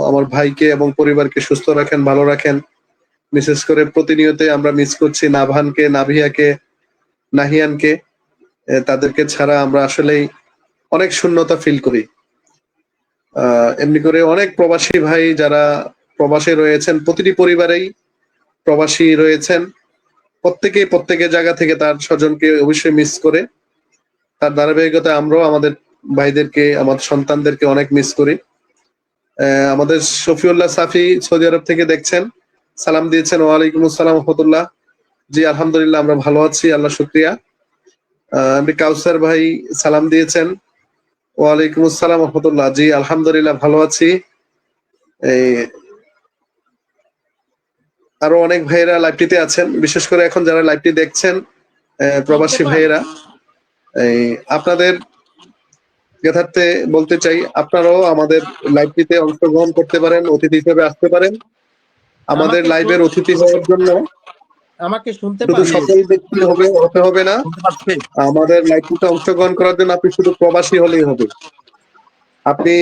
আমার ভাইকে এবং পরিবারকে সুস্থ রাখেন, ভালো রাখেন। বিশেষ করে প্রতিনিয়ত আমরা মিস করছি নাভানকে, নাভিয়াকে, নাহিয়ানকে। তাদেরকে ছাড়া আমরা আসলেই অনেক শূন্যতা ফিল করি। এমনি করে অনেক প্রবাসী ভাই যারা প্রবাসে রয়েছেন, প্রতিটি পরিবারেই প্রবাসী রয়েছেন, প্রত্যেকের জায়গা থেকে তার স্বজনকে অবশ্যই মিস করে। তার ধারাবাহিকতায় আমরাও আমাদের ভাইদেরকে, আমাদের সন্তানদেরকে অনেক মিস করি। আমাদের শফিউল্লাহ সাফি সৌদি আরব থেকে দেখছেন, সালাম দিয়েছেন। ওয়ালাইকুম আসসালাম রহমতুল্লাহ। জি আলহামদুলিল্লাহ আমরা ভালো আছি, আল্লাহ শুক্রিয়া। এমনি কাউসার ভাই সালাম দিয়েছেন। ওয়ালাইকুম আসসালাম রহমতুল্লাহ। জি আলহামদুলিল্লাহ ভালো আছি। এই আরো অনেক ভাইয়েরা লাইভটিতে আছেন, বিশেষ করে এখন যারা লাইভটি দেখছেন প্রবাসী ভাইয়েরা, এই আপনাদের যথার্থে বলতে চাই আপনারাও আমাদের লাইভটিতে অংশগ্রহণ করতে পারেন, অতিথি হিসেবে আসতে পারেন। আমাদের লাইভের অতিথি হওয়ার জন্য আমাকে শুনতে শুধু পাচ্ছেন? সকল ব্যক্তি হতে হবে না, শুনতে পাচ্ছি। আমাদের লাইভটিতে অংশগ্রহণ করার জন্য আপনি শুধু প্রবাসী হলেই হবে। আপনি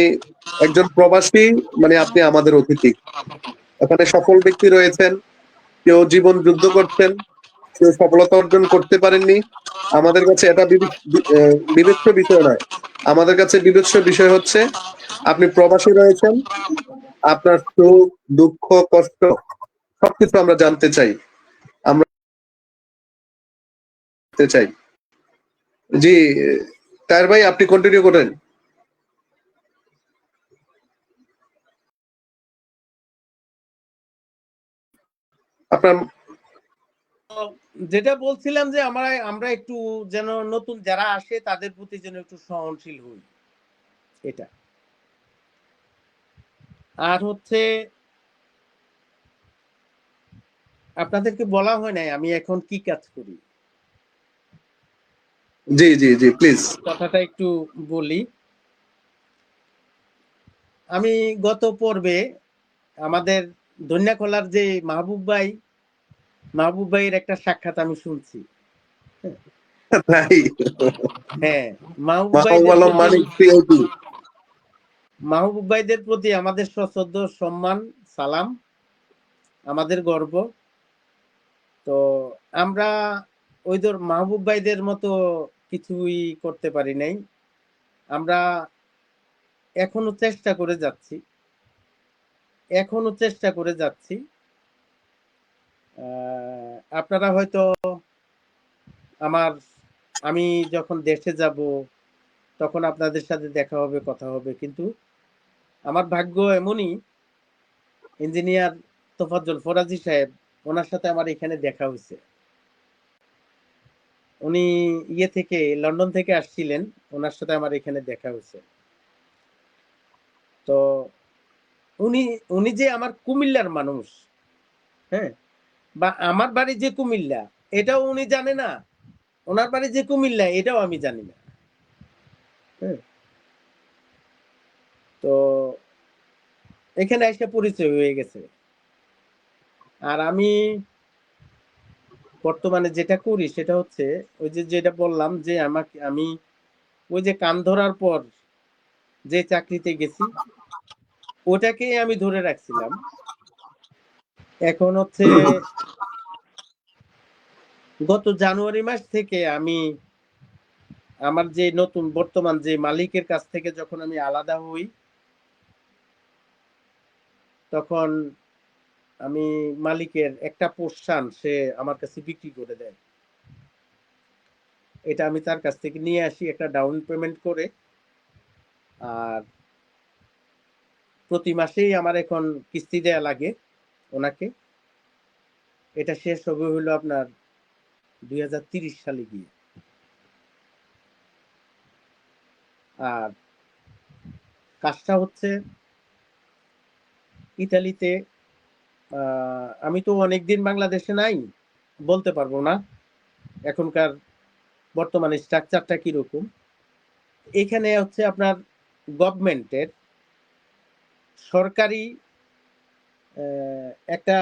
একজন প্রবাসী মানে আপনি আমাদের অতিথি। এখানে সফল ব্যক্তি রয়েছেন, কেউ জীবন যুদ্ধ করছেন, কেউ সফলতা অর্জন করতে পারেননি। আমাদের কাছে এটা বিবেচ্য বিষয় নয়। আমাদের কাছে বিবেচ্য বিষয় হচ্ছে আপনি প্রবাসী রয়েছেন, আপনার সুখ, দুঃখ, কষ্ট সবকিছু আমরা জানতে চাই, আমরা জানতে চাই। জি তার ভাই আপনি কন্টিনিউ করেন। আপনার যেটা বলছিলাম যে আমরা একটু যেন নতুন যারা আসে তাদের প্রতি যেন একটু সহনশীল হই, এটা। আর হচ্ছে আপনাদেরকে বলা হয় নাই আমি এখন কি কাজ করি, জি জি জি প্লিজ। কথাটা একটু বলি। আমি গত পর্বে আমাদের ধন্যাখোলার যে মাহবুব ভাইয়ের একটা সাক্ষাৎ আমি শুনছি। তাই হ্যাঁ, মাহবুব আলম মানিক পিএইচডি। মাহবুব ভাইদের প্রতি আমাদের সশ্রদ্ধ সম্মান, সালাম, আমাদের গর্ব। তো আমরা ওইদের মাহবুব ভাইদের মতো কিছুই করতে পারি নাই। আমরা এখনো চেষ্টা করে যাচ্ছি। আপনারা হয়তো আমি যখন দেশে যাব তখন আপনাদের সাথে দেখা হবে, কথা হবে। কিন্তু আমার ভাগ্য এমনই, ইঞ্জিনিয়ার তোফাজ্জল ফরাজি সাহেব, ওনার সাথে আমার এখানে দেখা হয়েছে। উনি লন্ডন থেকে আসছিলেন, ওনার সাথে আমার এখানে দেখা হয়েছে। তো উনি যে আমার কুমিল্লার মানুষ, হ্যাঁ, বা আমার বাড়ি যে কুমিল্লা এটাও উনি জানে না, ওনার বাড়ি যে কুমিল্লা এটাও আমি জানি না। হ্যাঁ, তো এখানে এসে পরিচয় হয়ে গেছে। আর আমি বর্তমানে যেটা করি সেটা হচ্ছে ওই যেটা বললাম যে আমি ওই যে কান ধরার পর যে চাকরিতে গেছি ওটাকেই আমি ধরে রাখছিলাম। এখন হচ্ছে গত জানুয়ারি মাস থেকে আমি আমার যে নতুন বর্তমান যে মালিকের কাছ থেকে যখন আমি আলাদা হই তখন আমি মালিকের একটা পোর্শন সে আমার কাছে বিক্রি করে দেয়। এটা আমি তার কাছ থেকে নিয়ে আসি একটা ডাউন পেমেন্ট করে। আর প্রতি মাসেই আমার এখন কিস্তি দেয়া লাগে ওনাকে। এটা শেষ হবে হলো আপনার 2030 সালে গিয়ে। আর কাজটা হচ্ছে ইতালিতে। আমি তো অনেকদিন বাংলাদেশে নাই, বলতে পারবো না এখনকার বর্তমানে স্ট্রাকচারটা কিরকম। এখানে হচ্ছে আপনার গভর্নমেন্টের সরকারি একটা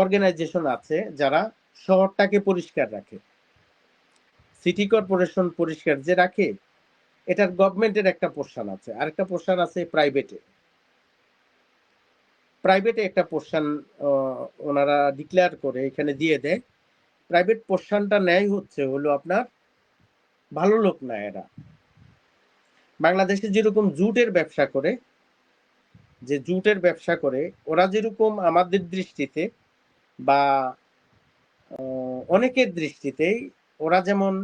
অর্গানাইজেশন আছে যারা শহরটাকে পরিষ্কার রাখে। সিটি কর্পোরেশন পরিষ্কার যে রাখে, এটার গভর্নমেন্টের একটা পোর্শন আছে, আরেকটা পোর্শন আছে প্রাইভেটে। প্রাইভেটে একটা পোর্শন ওনারা ডিক্লেয়ার করে এখানে দিয়ে দেয়। প্রাইভেট পোর্শনটা নেয় হচ্ছে হলো আপনার ভালো লোক না এরা। বাংলাদেশে যেরকম জুটের ব্যবসা করে, যে জুটের ব্যবসা করে ওরা যেরকম আমাদের দৃষ্টিতে বা অনেকের দৃষ্টিতেই ওরা যেমন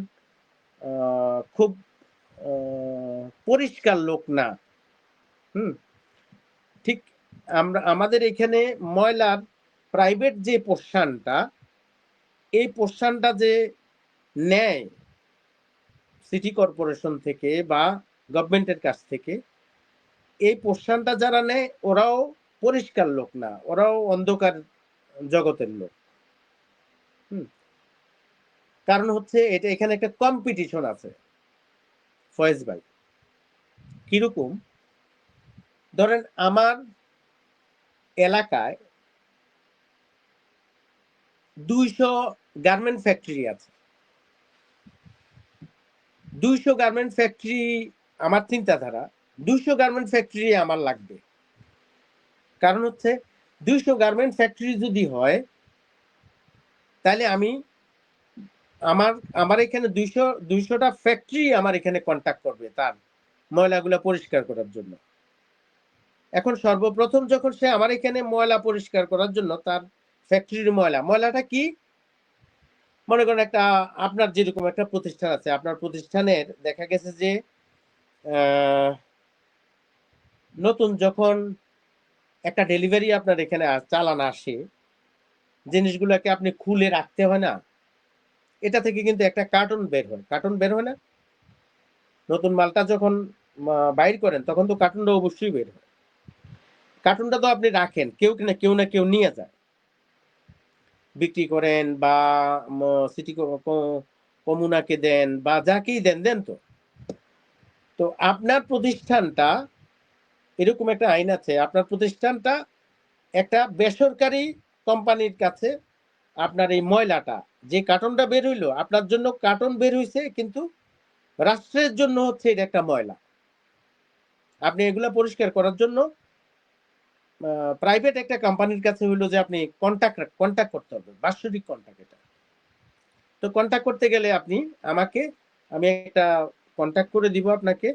খুব পরিষ্কার লোক না, ঠিক আমাদের এখানে ময়লার প্রাইভেট যে পোর্শনটা, এই পোর্শনটা যে নেয় সিটি কর্পোরেশন থেকে বা গভর্নমেন্টের কাছ থেকে, এই পোর্শনটা যারা নেয় ওরাও পরিষ্কার লোক না, ওরাও অন্ধকার জগতের লোক। কারণ হচ্ছে এটা এখানে একটা কম্পিটিশন আছে ফয়েজ ভাই। কিরকম? ধরেন আমার এলাকায় 200 গার্মেন্ট ফ্যাক্টরি আছে। 200 গার্মেন্ট ফ্যাক্টরি আমার চিন্তাধারা, 200 গার্মেন্ট ফ্যাক্টরি আমার লাগবে। কারণ হচ্ছে 200 গার্মেন্ট ফ্যাক্টরি যদি হয়, তাহলে আমি আমার এখানে 200টা ফ্যাক্টরি আমার এখানে কন্ট্যাক্ট করবে তার ময়লাগুলা পরিষ্কার করার জন্য। এখন সর্বপ্রথম যখন সে আমার এখানে ময়লা পরিষ্কার করার জন্য তার ফ্যাক্টরির ময়লাটা কি, মনে করেন একটা আপনার যেরকম একটা প্রতিষ্ঠান আছে, আপনার প্রতিষ্ঠানের দেখা গেছে যে নতুন যখন একটা ডেলিভারি আপনার এখানে চালান আসে, জিনিসগুলোকে আপনি খুলে রাখতে হয় না, এটা থেকে কিন্তু একটা কার্টুন বের হয় না। নতুন মালটা যখন বাইর করেন তখন তো কার্টুনটা অবশ্যই বের হয়। কার্টুনটা তো আপনি রাখেন, কেউ না কেউ নিয়ে যায়, বিক্রি করেন বা সিটি কমুনাকে দেন বা যাকেই দেন তো। তো আপনার প্রতিষ্ঠানটা এরকম একটা আইন আছে, আপনার প্রতিষ্ঠানটা একটা বেসরকারি কোম্পানির কাছে আপনার এই ময়লাটা, যে কার্টনটা বের হইলো আপনার জন্য কার্টন বের হইছে, কিন্তু রাষ্ট্রের জন্য হচ্ছে এটা একটা ময়লা। আপনি এগুলা পরিষ্কার করার জন্য প্রাইভেট একটা কোম্পানির কাছে হইলো যে আপনি কন্ট্যাক্ট করতে হবে, বাৎসরিক কন্ট্যাক্ট। এটা তো কন্ট্যাক্ট করতে গেলে আমি একটা কন্ট্যাক্ট করে দিব আপনাকে,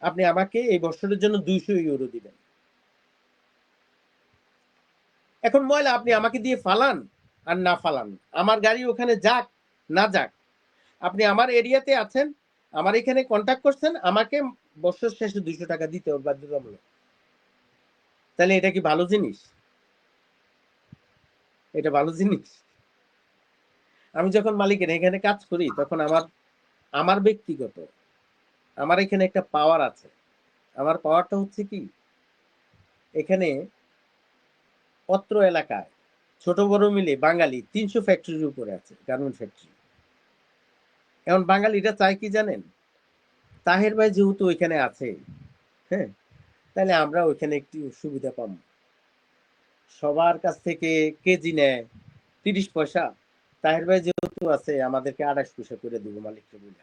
আপনি আমাকে এই বছরের জন্য 200 ইউরো দিবেন। এখন ময়লা আপনি আমাকে দিয়ে ফালান আর না ফালান, আমার গাড়ি ওখানে যাক না যাক, আপনি আমার এরিয়াতে আছেন, আমার এখানে কন্ট্যাক্ট করছেন, আমাকে বছর শেষে 200 টাকা দিতে হবে বাধ্যতামূলক। তাহলে এটা কি ভালো জিনিস? এটা ভালো জিনিস? আমি যখন মালিকের এখানে কাজ করি তখন আমার ব্যক্তিগত আমার এখানে একটা পাওয়ার আছে। আমার পাওয়ারটা হচ্ছে কি, এখানে অত্র এলাকায় ছোট বড় মিলে বাঙালি 300 ফ্যাক্টরির উপরে আছে, গার্মেন্ট ফ্যাক্টরি। এখন বাঙালিটা চায় কি জানেন, তাহের ভাই যেহেতু ওইখানে আছে, হ্যাঁ, তাহলে আমরা ওইখানে একটু সুবিধা পাবো। সবার কাছ থেকে কেজি নেয় 30 পয়সা, তাহের ভাই যেহেতু আছে আমাদেরকে 28 পয়সা করে দিব মালিককে বলে।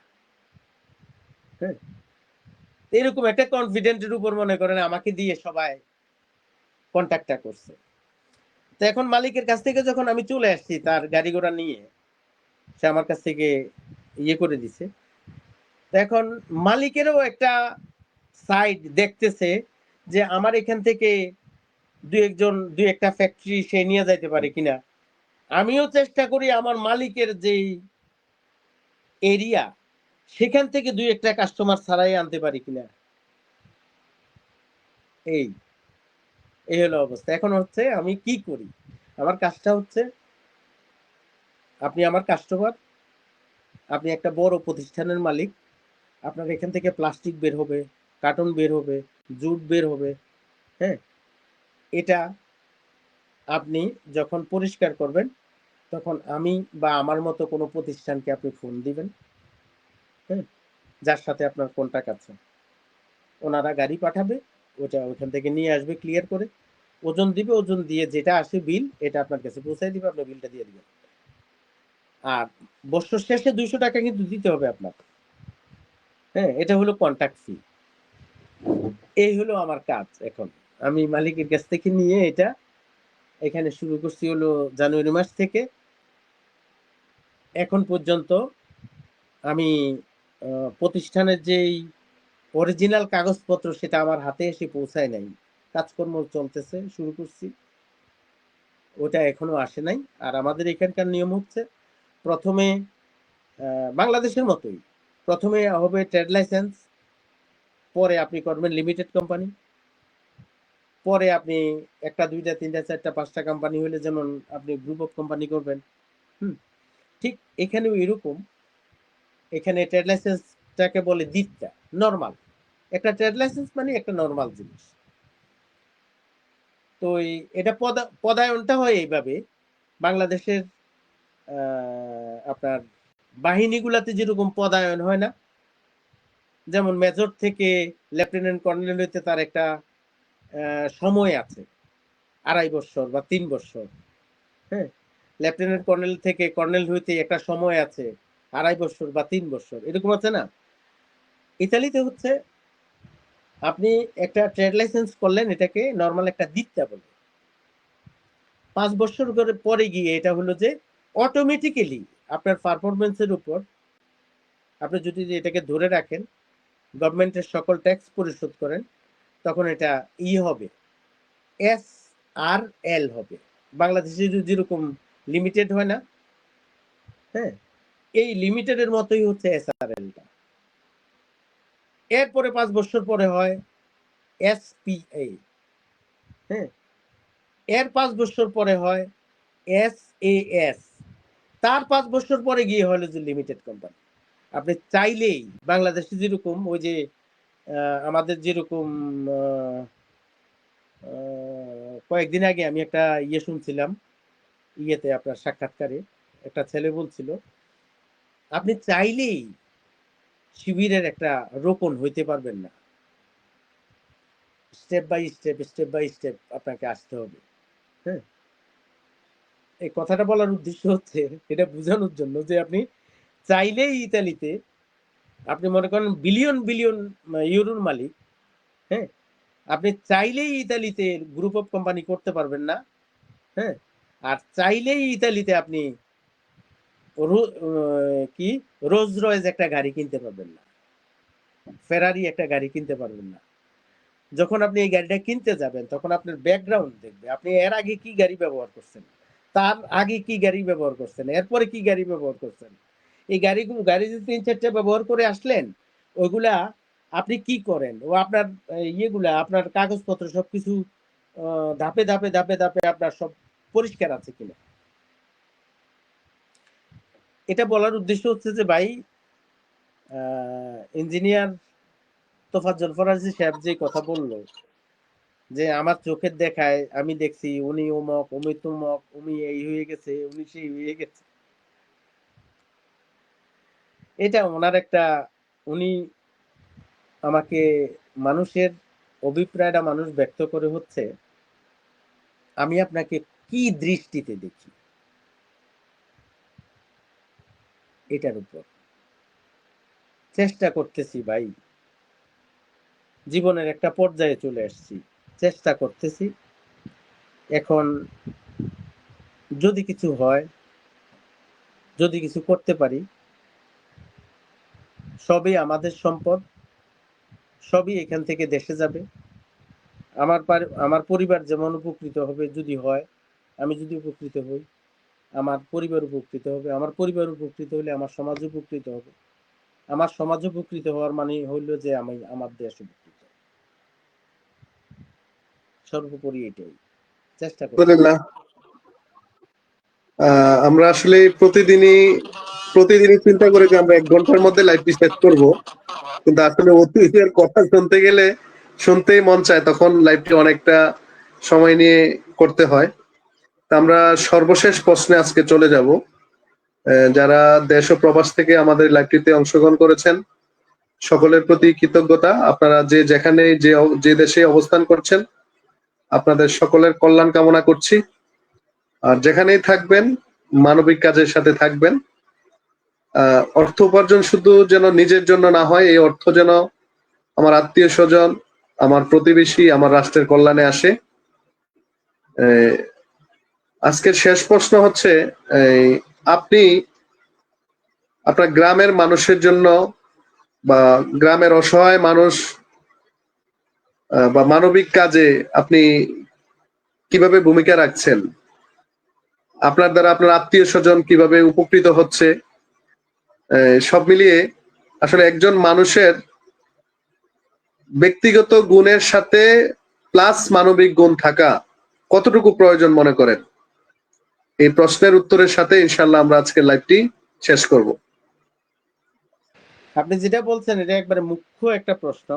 হ্যাঁ, এরকম একটা কনফিডেন্টের উপর মনে করেন আমাকে দিয়ে সবাই কন্ট্যাক্টটা করছে। তো এখন মালিকের কাছ থেকে যখন আমি চলে আসছি তার গাড়ি ঘোড়া নিয়ে, সে আমার কাছ থেকে ইয়ে করে দিছে। তো এখন মালিকেরও একটা সাইড দেখতেছে যে আমার এখান থেকে দুই একটা ফ্যাক্টরি সে নিয়ে যাইতে পারে কিনা। আমিও চেষ্টা করি আমার মালিকের যেই এরিয়া সেখান থেকে দুই একটা কাস্টমার ছাড়াই আনতে পারি কিনা। এই হলো অবস্থা। এখন হচ্ছে আমি কি করি, আমার কাজটা হচ্ছে, আপনি আমার কাস্টমার, আপনি একটা বড় প্রতিষ্ঠানের মালিক, আপনার এখান থেকে প্লাস্টিক বের হবে, কার্টন বের হবে, জুট বের হবে, হ্যাঁ, এটা আপনি যখন পরিষ্কার করবেন তখন আমি বা আমার মতো কোনো প্রতিষ্ঠানকে আপনি ফোন দিবেন, হ্যাঁ, যার সাথে আপনার কন্ট্যাক্ট আছে, ওনারা গাড়ি পাঠাবে, ওটা ওখান থেকে নিয়ে আসবে ক্লিয়ার করে, ওজন দিবে, ওজন দিয়ে যেটা আসে বিল এটা আপনার কাছে পৌঁছায় দিবে, আপনি বিলটা দিয়ে দিবেন। আর বছর শেষে 200 টাকা কিন্তু দিতে হবে আপনার। হ্যাঁ, এটা হলো কন্ট্রাক্ট ফি। এই হলো আমার কাজ। এখন আমি মালিকের কাছ থেকে নিয়ে এটা এখানে শুরু করছি হলো জানুয়ারি মাস থেকে। এখন পর্যন্ত আমি প্রতিষ্ঠানের যেই অরিজিনাল কাগজপত্র সেটা আমার হাতে এসে পৌঁছায় নাই। কাজকর্ম চলতেছে, শুরু করছি, ওটা এখনো আসে নাই। আর আমাদের এখানকার নিয়ম হচ্ছে প্রথমে বাংলাদেশের মতোই প্রথমে হবে ট্রেড লাইসেন্স, পরে আপনি করবেন লিমিটেড কোম্পানি, পরে আপনি 1টা 2টা 3টা 4টা 5টা কোম্পানি হলে যেমন আপনি গ্রুপ অফ কোম্পানি করবেন। ঠিক এখানেও এরকম। এখানে ট্রেড লাইসেন্সটাকে বলে দ্বিতীয় নরমাল। একটা ট্রেড লাইসেন্স মানে একটা নরমাল জিনিস। তো এটা পদায়নটা হয় এইভাবে। বাংলাদেশের আপনার বাহিনীগুলাতে যেরকম পদায়ন হয় না, যেমন মেজর থেকে লেফটেন্যান্ট কর্নেল হইতে তার একটা সময় আছে, 2.5 বছর বা 3 বছর। হ্যাঁ, লেফটেন্যান্ট কর্নেল থেকে কর্নেল হইতে একটা সময় আছে 2.5 বছর বা 3 বছর, এরকম আছে না? ইতালিতে হচ্ছে আপনি একটা ট্রেড লাইসেন্স করলেন, এটাকে নরমাল একটা দিত্যা বলে। 5 বছর পরে গিয়ে এটা হলো যে অটোমেটিক্যালি আপনার পারফরমেন্সের উপর আপনি যদি এটাকে ধরে রাখেন, গভর্নমেন্টের সকল ট্যাক্স পরিশোধ করেন, তখন এটা হবে, SRL হবে। বাংলাদেশে যেরকম লিমিটেড হয় না, হ্যাঁ, এই লিমিটেডের মতোই হচ্ছে SRL-টা। এরপরে 5 বছর পরে হয় SPA, হ্যাঁ, এর 5 বছর পরে হয় SAS, তার 5 বছর পরে গিয়ে হলো যে লিমিটেড কোম্পানি। আপনি চাইলেই বাংলাদেশে যেরকম ওই যে আমাদের যেরকম কয়েকদিন আগে আমি একটা শুনছিলাম, ইয়েতে আপনার সাক্ষাৎকারে একটা ছেলে বলছিল, আপনি চাইলেই শিবিরের একটা রোপণ হইতে পারবেন না, স্টেপ বাই স্টেপ আপনাকে আসতে হবে। হ্যাঁ, এই কথাটা বলার উদ্দেশ্য হচ্ছে এটা বোঝানোর জন্য যে আপনি চাইলেই ইতালিতে, আপনি মনে করেন বিলিয়ন বিলিয়ন ইউরোর মালিক, হ্যাঁ, আপনি চাইলেই ইতালিতে গ্রুপ অফ কোম্পানি করতে পারবেন না। হ্যাঁ, আর চাইলেই ইতালিতে আপনি কি রোজ রয়েজ একটা গাড়ি কিনতে পারবেন না, ফেরারি একটা গাড়ি কিনতে পারবেন না। যখন আপনি এই গাড়িটা কিনতে যাবেন তখন আপনার ব্যাকগ্রাউন্ড দেখবে, আপনি এর আগে কি গাড়ি ব্যবহার করছেন, তার আগে কি গাড়ি ব্যবহার করছেন, এরপরে কি গাড়ি ব্যবহার করছেন। এই গাড়ি যে 3-4টা ব্যবহার করে আসলেন, ওইগুলা আপনি কি করেন, ও আপনার ইয়েগুলা, আপনার কাগজপত্র সবকিছু ধাপে ধাপে ধাপে ধাপে আপনার সব পরিষ্কার আছে কিনা। এটা বলার উদ্দেশ্য হচ্ছে যে ভাই, ইঞ্জিনিয়ার তোফাজ্জল ফরাজি সাহেব যে কথা বললো যে আমার চোখের দেখায় আমি দেখছি উনি অমক, উনি তমক, উনি এই হয়ে গেছে, উনি সেই হয়ে গেছে, এটা ওনার একটা, উনি আমাকে মানুষের অভিপ্রায়টা মানুষ ব্যক্ত করে হচ্ছে আমি আপনাকে কি দৃষ্টিতে দেখি, এটার উপর চেষ্টা করতেছি ভাই। জীবনের একটা পর্যায়ে চলে আসছি, চেষ্টা করতেছি। এখন যদি কিছু হয়, যদি কিছু করতে পারি, সবই আমাদের সম্পদ, সবই এখান থেকে দেশে যাবে। আমার পরিবার যেমন উপকৃত হবে যদি হয়, আমি যদি উপকৃত হই, আমার পরিবার উপকৃত হবে, আমার পরিবার উপকৃত হলে আমার সমাজ উপকৃত হবে, আমার সমাজ উপকৃত হওয়ার মানে হইল যে আমি আমার দেশ উপকৃত। সর্বোপরি এটাই চেষ্টা করি। আমরা আসলে প্রতিদিনই চিন্তা করি যে আমরা 1 ঘন্টার মধ্যে লাইভটি শেষ করব, কিন্তু আসলে অতিথির কথা শুনতে গেলে শুনতেই মন চায়, তখন লাইভটি অনেকটা সময় নিয়ে করতে হয়। আমরা সর্বশেষ প্রশ্নে আজকে চলে যাব। যারা দেশ ও প্রবাস থেকে আমাদের লাইভটিতে অংশগ্রহণ করেছেন সকলের প্রতি কৃতজ্ঞতা। আপনারা যেখানে যে দেশে অবস্থান করছেন, আপনাদের সকলের কল্যাণ কামনা করছি। আর যেখানেই থাকবেন মানবিক কাজের সাথে থাকবেন। অর্থ উপার্জন শুধু যেন নিজের জন্য না হয়, এই অর্থ যেন আমার আত্মীয় স্বজন, আমার প্রতিবেশী, আমার রাষ্ট্রের কল্যাণে আসে। আজকের শেষ প্রশ্ন হচ্ছে, আপনি আপনার গ্রামের মানুষের জন্য বা গ্রামের অসহায় মানুষ বা মানবিক কাজে আপনি কিভাবে ভূমিকা রাখছেন? আপনার দ্বারা আপনার আত্মীয় স্বজন কিভাবে উপকৃত হচ্ছে? সব মিলিয়ে আসলে একজন মানুষের ব্যক্তিগত গুণের সাথে প্লাস মানবিক গুণ থাকা কতটুকু প্রয়োজন মনে করেন? এই প্রশ্নের উত্তরের সাথে ইনশাল্লাহ আমরা আজকের লাইভটি শেষ করব। আপনি যেটা বলছেন এটা একবারে মুখ্য একটা প্রশ্ন।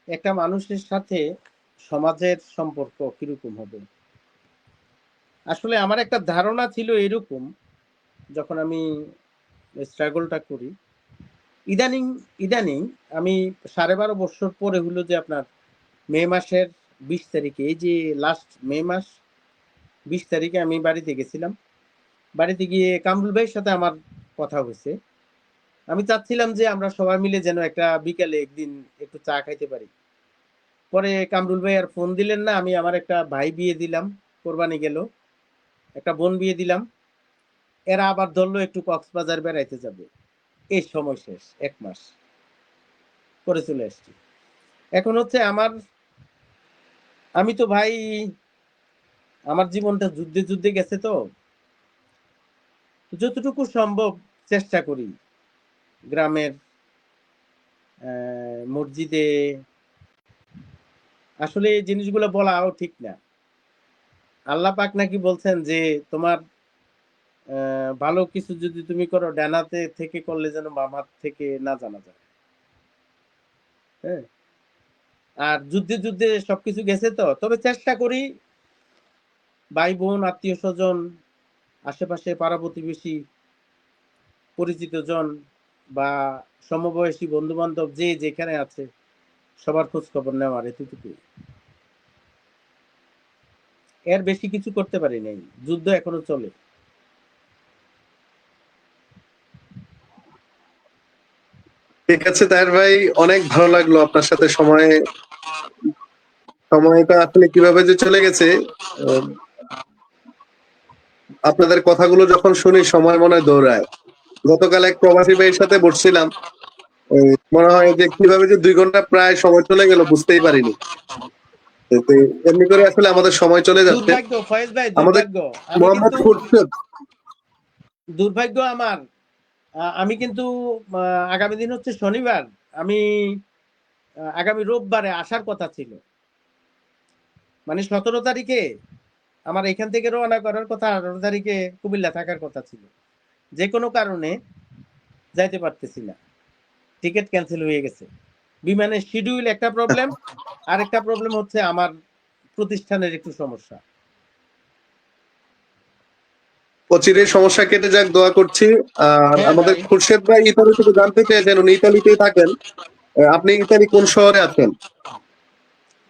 একটা মানুষের সাথে সমাজের সম্পর্ক কিরকম হবে? আসলে আমার একটা ধারণা ছিল এরকম, যখন আমি স্ট্রাগলটা করি, ইদানিং ইদানিং আমি 12.5 বছর পরে হলো যে আপনার মে মাসের 20 তারিখে, এই যে লাস্ট মে মাস 20 তারিখে আমি বাড়িতে গেছিলাম। বাড়িতে গিয়ে কামরুল ভাইয়ের সাথে আমার কথা হয়েছে। আমি চাচ্ছিলাম যে আমরা সবাই মিলে যেন একটা বিকালে একদিন একটু চা খাইতে পারি। পরে কামরুল ভাই আর ফোন দিলেন না। আমি আমার একটা ভাই বিয়ে দিলাম, কোরবানি গেল, একটা বোন বিয়ে দিলাম। এরা আবার ধরলো একটু কক্সবাজার বেড়াইতে যাবে। এই সময় শেষ, 1 মাস পরে চলে আসছি। এখন হচ্ছে আমি তো ভাই, আমার জীবনটা যুদ্ধে যুদ্ধে গেছে, তো যতটুকু সম্ভব চেষ্টা করি গ্রামের মসজিদে। আসলে এই জিনিসগুলো বলাও ঠিক না। আল্লাহ পাক নাকি বলছেন যে তোমার ভালো কিছু যদি তুমি করো, ডানাতে থেকে করলে যেন বাম হাত থেকে না জানা যায়। হ্যাঁ, আর যুদ্ধে যুদ্ধে সবকিছু গেছে, তো তবে চেষ্টা করি ভাই বোন আত্মীয় স্বজন আশেপাশে পাড়া প্রতিবেশী পরিচিত জন বা সমবয়সী বন্ধু বান্ধব যে যেখানে আছে সবার খোঁজ খবর নেওয়ার, এতটুকু। এর বেশি কিছু করতে পারি নাই, যুদ্ধ এখনো চলে। ঠিক আছে তাহের ভাই, অনেক ভালো লাগলো আপনার সাথে সময়টা আসলে কিভাবে যে চলে গেছে। আহ, আপনাদের কথাগুলো যখন শুনি সময় মনে হয় দৌড়ায়। গতকাল এক প্রবাসী ভাইয়ের সাথে বসছিলাম, মনে হয় যে কিভাবে যে 2 ঘন্টা প্রায় সময় চলে গেল বুঝতেই পারিনি। তো এমনি করে আসলে আমাদের সময় চলে যাচ্ছে। দুর্ভাগ্য ফয়েজ ভাই, আমাদের দুর্ভাগ্য। আমি মোহাম্মদ কিন্তু খুরশেদ, দুর্ভাগ্য আমার, আমি কিন্তু আগামী দিন হচ্ছে শনিবার, আমি আগামী রোববারে আসার কথা ছিল, মানে 17 তারিখে আমার এখান থেকে রওনা করার কথা, 18 তারিখে কুমিল্লা থাকার কথা ছিল। যে কোনো কারণে যাইতে পারতেছি না, টিকিট ক্যান্সেল হয়ে গেছে। বিমানের শিডিউল একটা প্রবলেম, আর একটা প্রবলেম হচ্ছে আমার প্রতিষ্ঠানের একটু সমস্যা। অচিরেই সমস্যা কেটে যাক, দোয়া করছি। আর হ্যাঁ আমাদের ভাই, খুরশেদ ভাই ইতালি থেকে জানতে চেয়েছেন, উনি ইতালিতেই থাকেন। আপনি ইতালি কোন শহরে আছেন?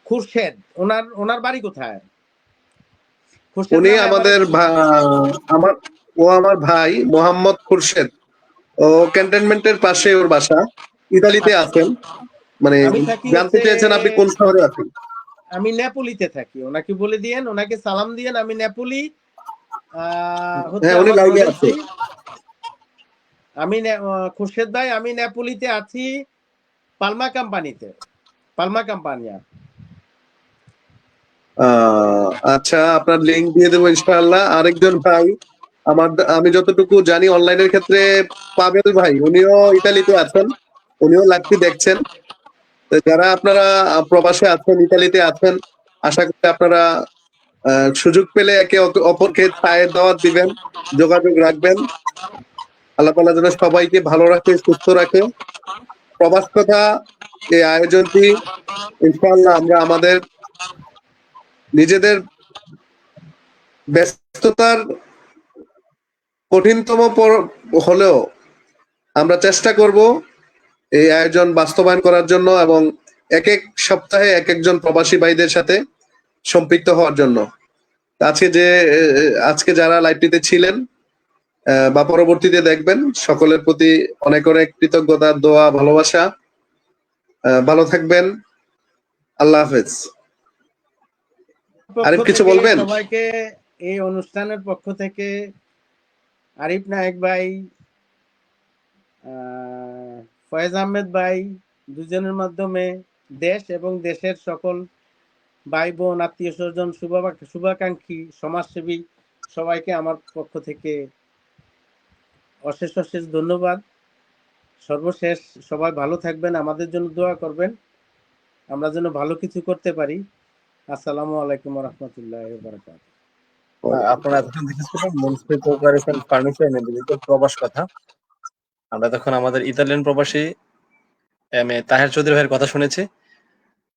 খুরশেদ, ওনার ওনার বাড়ি কোথায়? খুরশেদ উনি নামে আমার আমাদের আমার আমার ভাই মোহাম্মদ খুরশেদ। ও ক্যান্টনমেন্টের পাশে ওর বাসা, ইতালিতে আচ্ছা, আছেন। মানে আমি থাকি জানতে হচ্ছে, চেয়েছেন আপনি কোন শহরে আছেন। আমি নেপোলিতে থাকি। ওনাকে বলে দিয়েন, ওনাকে সালাম দিয়েন, আমি নেপোলি হচ্ছে হ্যাঁ, উনি আমার লাইভে আছে। প্রজেন্সি। আমি খুরশেদ ভাই, আমি নেপোলিতে আছি, পালমা কোম্পানিতে, পালমা কোম্পানিয়া। আচ্ছা, আপনার লিংক দিয়ে দেবো ইনশাআল্লাহ। আরেকজন ভাই আমি যতটুকু জানি অনলাইনের ক্ষেত্রে, পাবেল ভাই, উনিও ইতালিতে আছেন, উনিও লাইভটি দেখছেন। তো যারা আপনারা প্রবাসে আছেন, ইতালিতে আছেন, আশা করি আপনারা সুযোগ পেলে একে অপরকে চায়ের দাওয়াত দিবেন, যোগাযোগ রাখবেন। আল্লাহ তাআলা যেন সবাইকে ভালো রাখে, সুস্থ রাখে। প্রবাস কথা এই আয়োজনটি ইনশাআল্লাহ আমরা আমাদের নিজেদের ব্যস্ততার কঠিনতম হলেও আমরা চেষ্টা করব এই আয়োজন বাস্তবায়ন করার জন্য, এবং এক এক সপ্তাহে এক একজন প্রবাসী ভাইদের সাথে সম্পৃক্ত হওয়ার জন্য। আজকে যারা লাইভটিতে ছিলেন বা পরবর্তীতে দেখবেন, সকলের প্রতি অনেক অনেক কৃতজ্ঞতা, দোয়া, ভালোবাসা। ভালো থাকবেন। আল্লাহ হাফেজ। আরিফ কিছু থেকে বলবেন? সবাইকে এই অনুষ্ঠানের পক্ষ থেকে আরিফ নায়েক ভাই, ফয়েজ আহমেদ ভাই দুজনের মাধ্যমে দেশ এবং দেশের সকল ভাই বোন, আত্মীয় স্বজন, শুভাকাঙ্ক্ষী, সমাজসেবী সবাইকে আমার পক্ষ থেকে অশেষ অশেষ ধন্যবাদ। সর্বশেষ সবাই ভালো থাকবেন, আমাদের জন্য দোয়া করবেন, আমরা যেন ভালো কিছু করতে পারি। আসসালামু আলাইকুম ওয়া রাহমাতুল্লাহি ওয়া বারাকাতুহু। আপনারা এতক্ষণ দেখেছিলেন মুন্সি কোঅপারেশন ফার্নিচার নিবেদিত প্রবাস কথা। আমরা তখন আমাদের ইতালিয়ান প্রবাসী তাহের চৌধুরী ভাইয়ের কথা শুনেছি।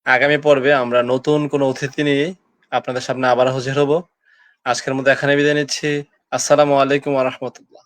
আগামী পর্বে আমরা নতুন কোনো অতিথি নিয়ে আপনাদের সামনে আবার হাজির হব। আজকের মতো এখানে বিদায় নিচ্ছি। আসসালামু আলাইকুম ওয়া রাহমাতুল্লাহ।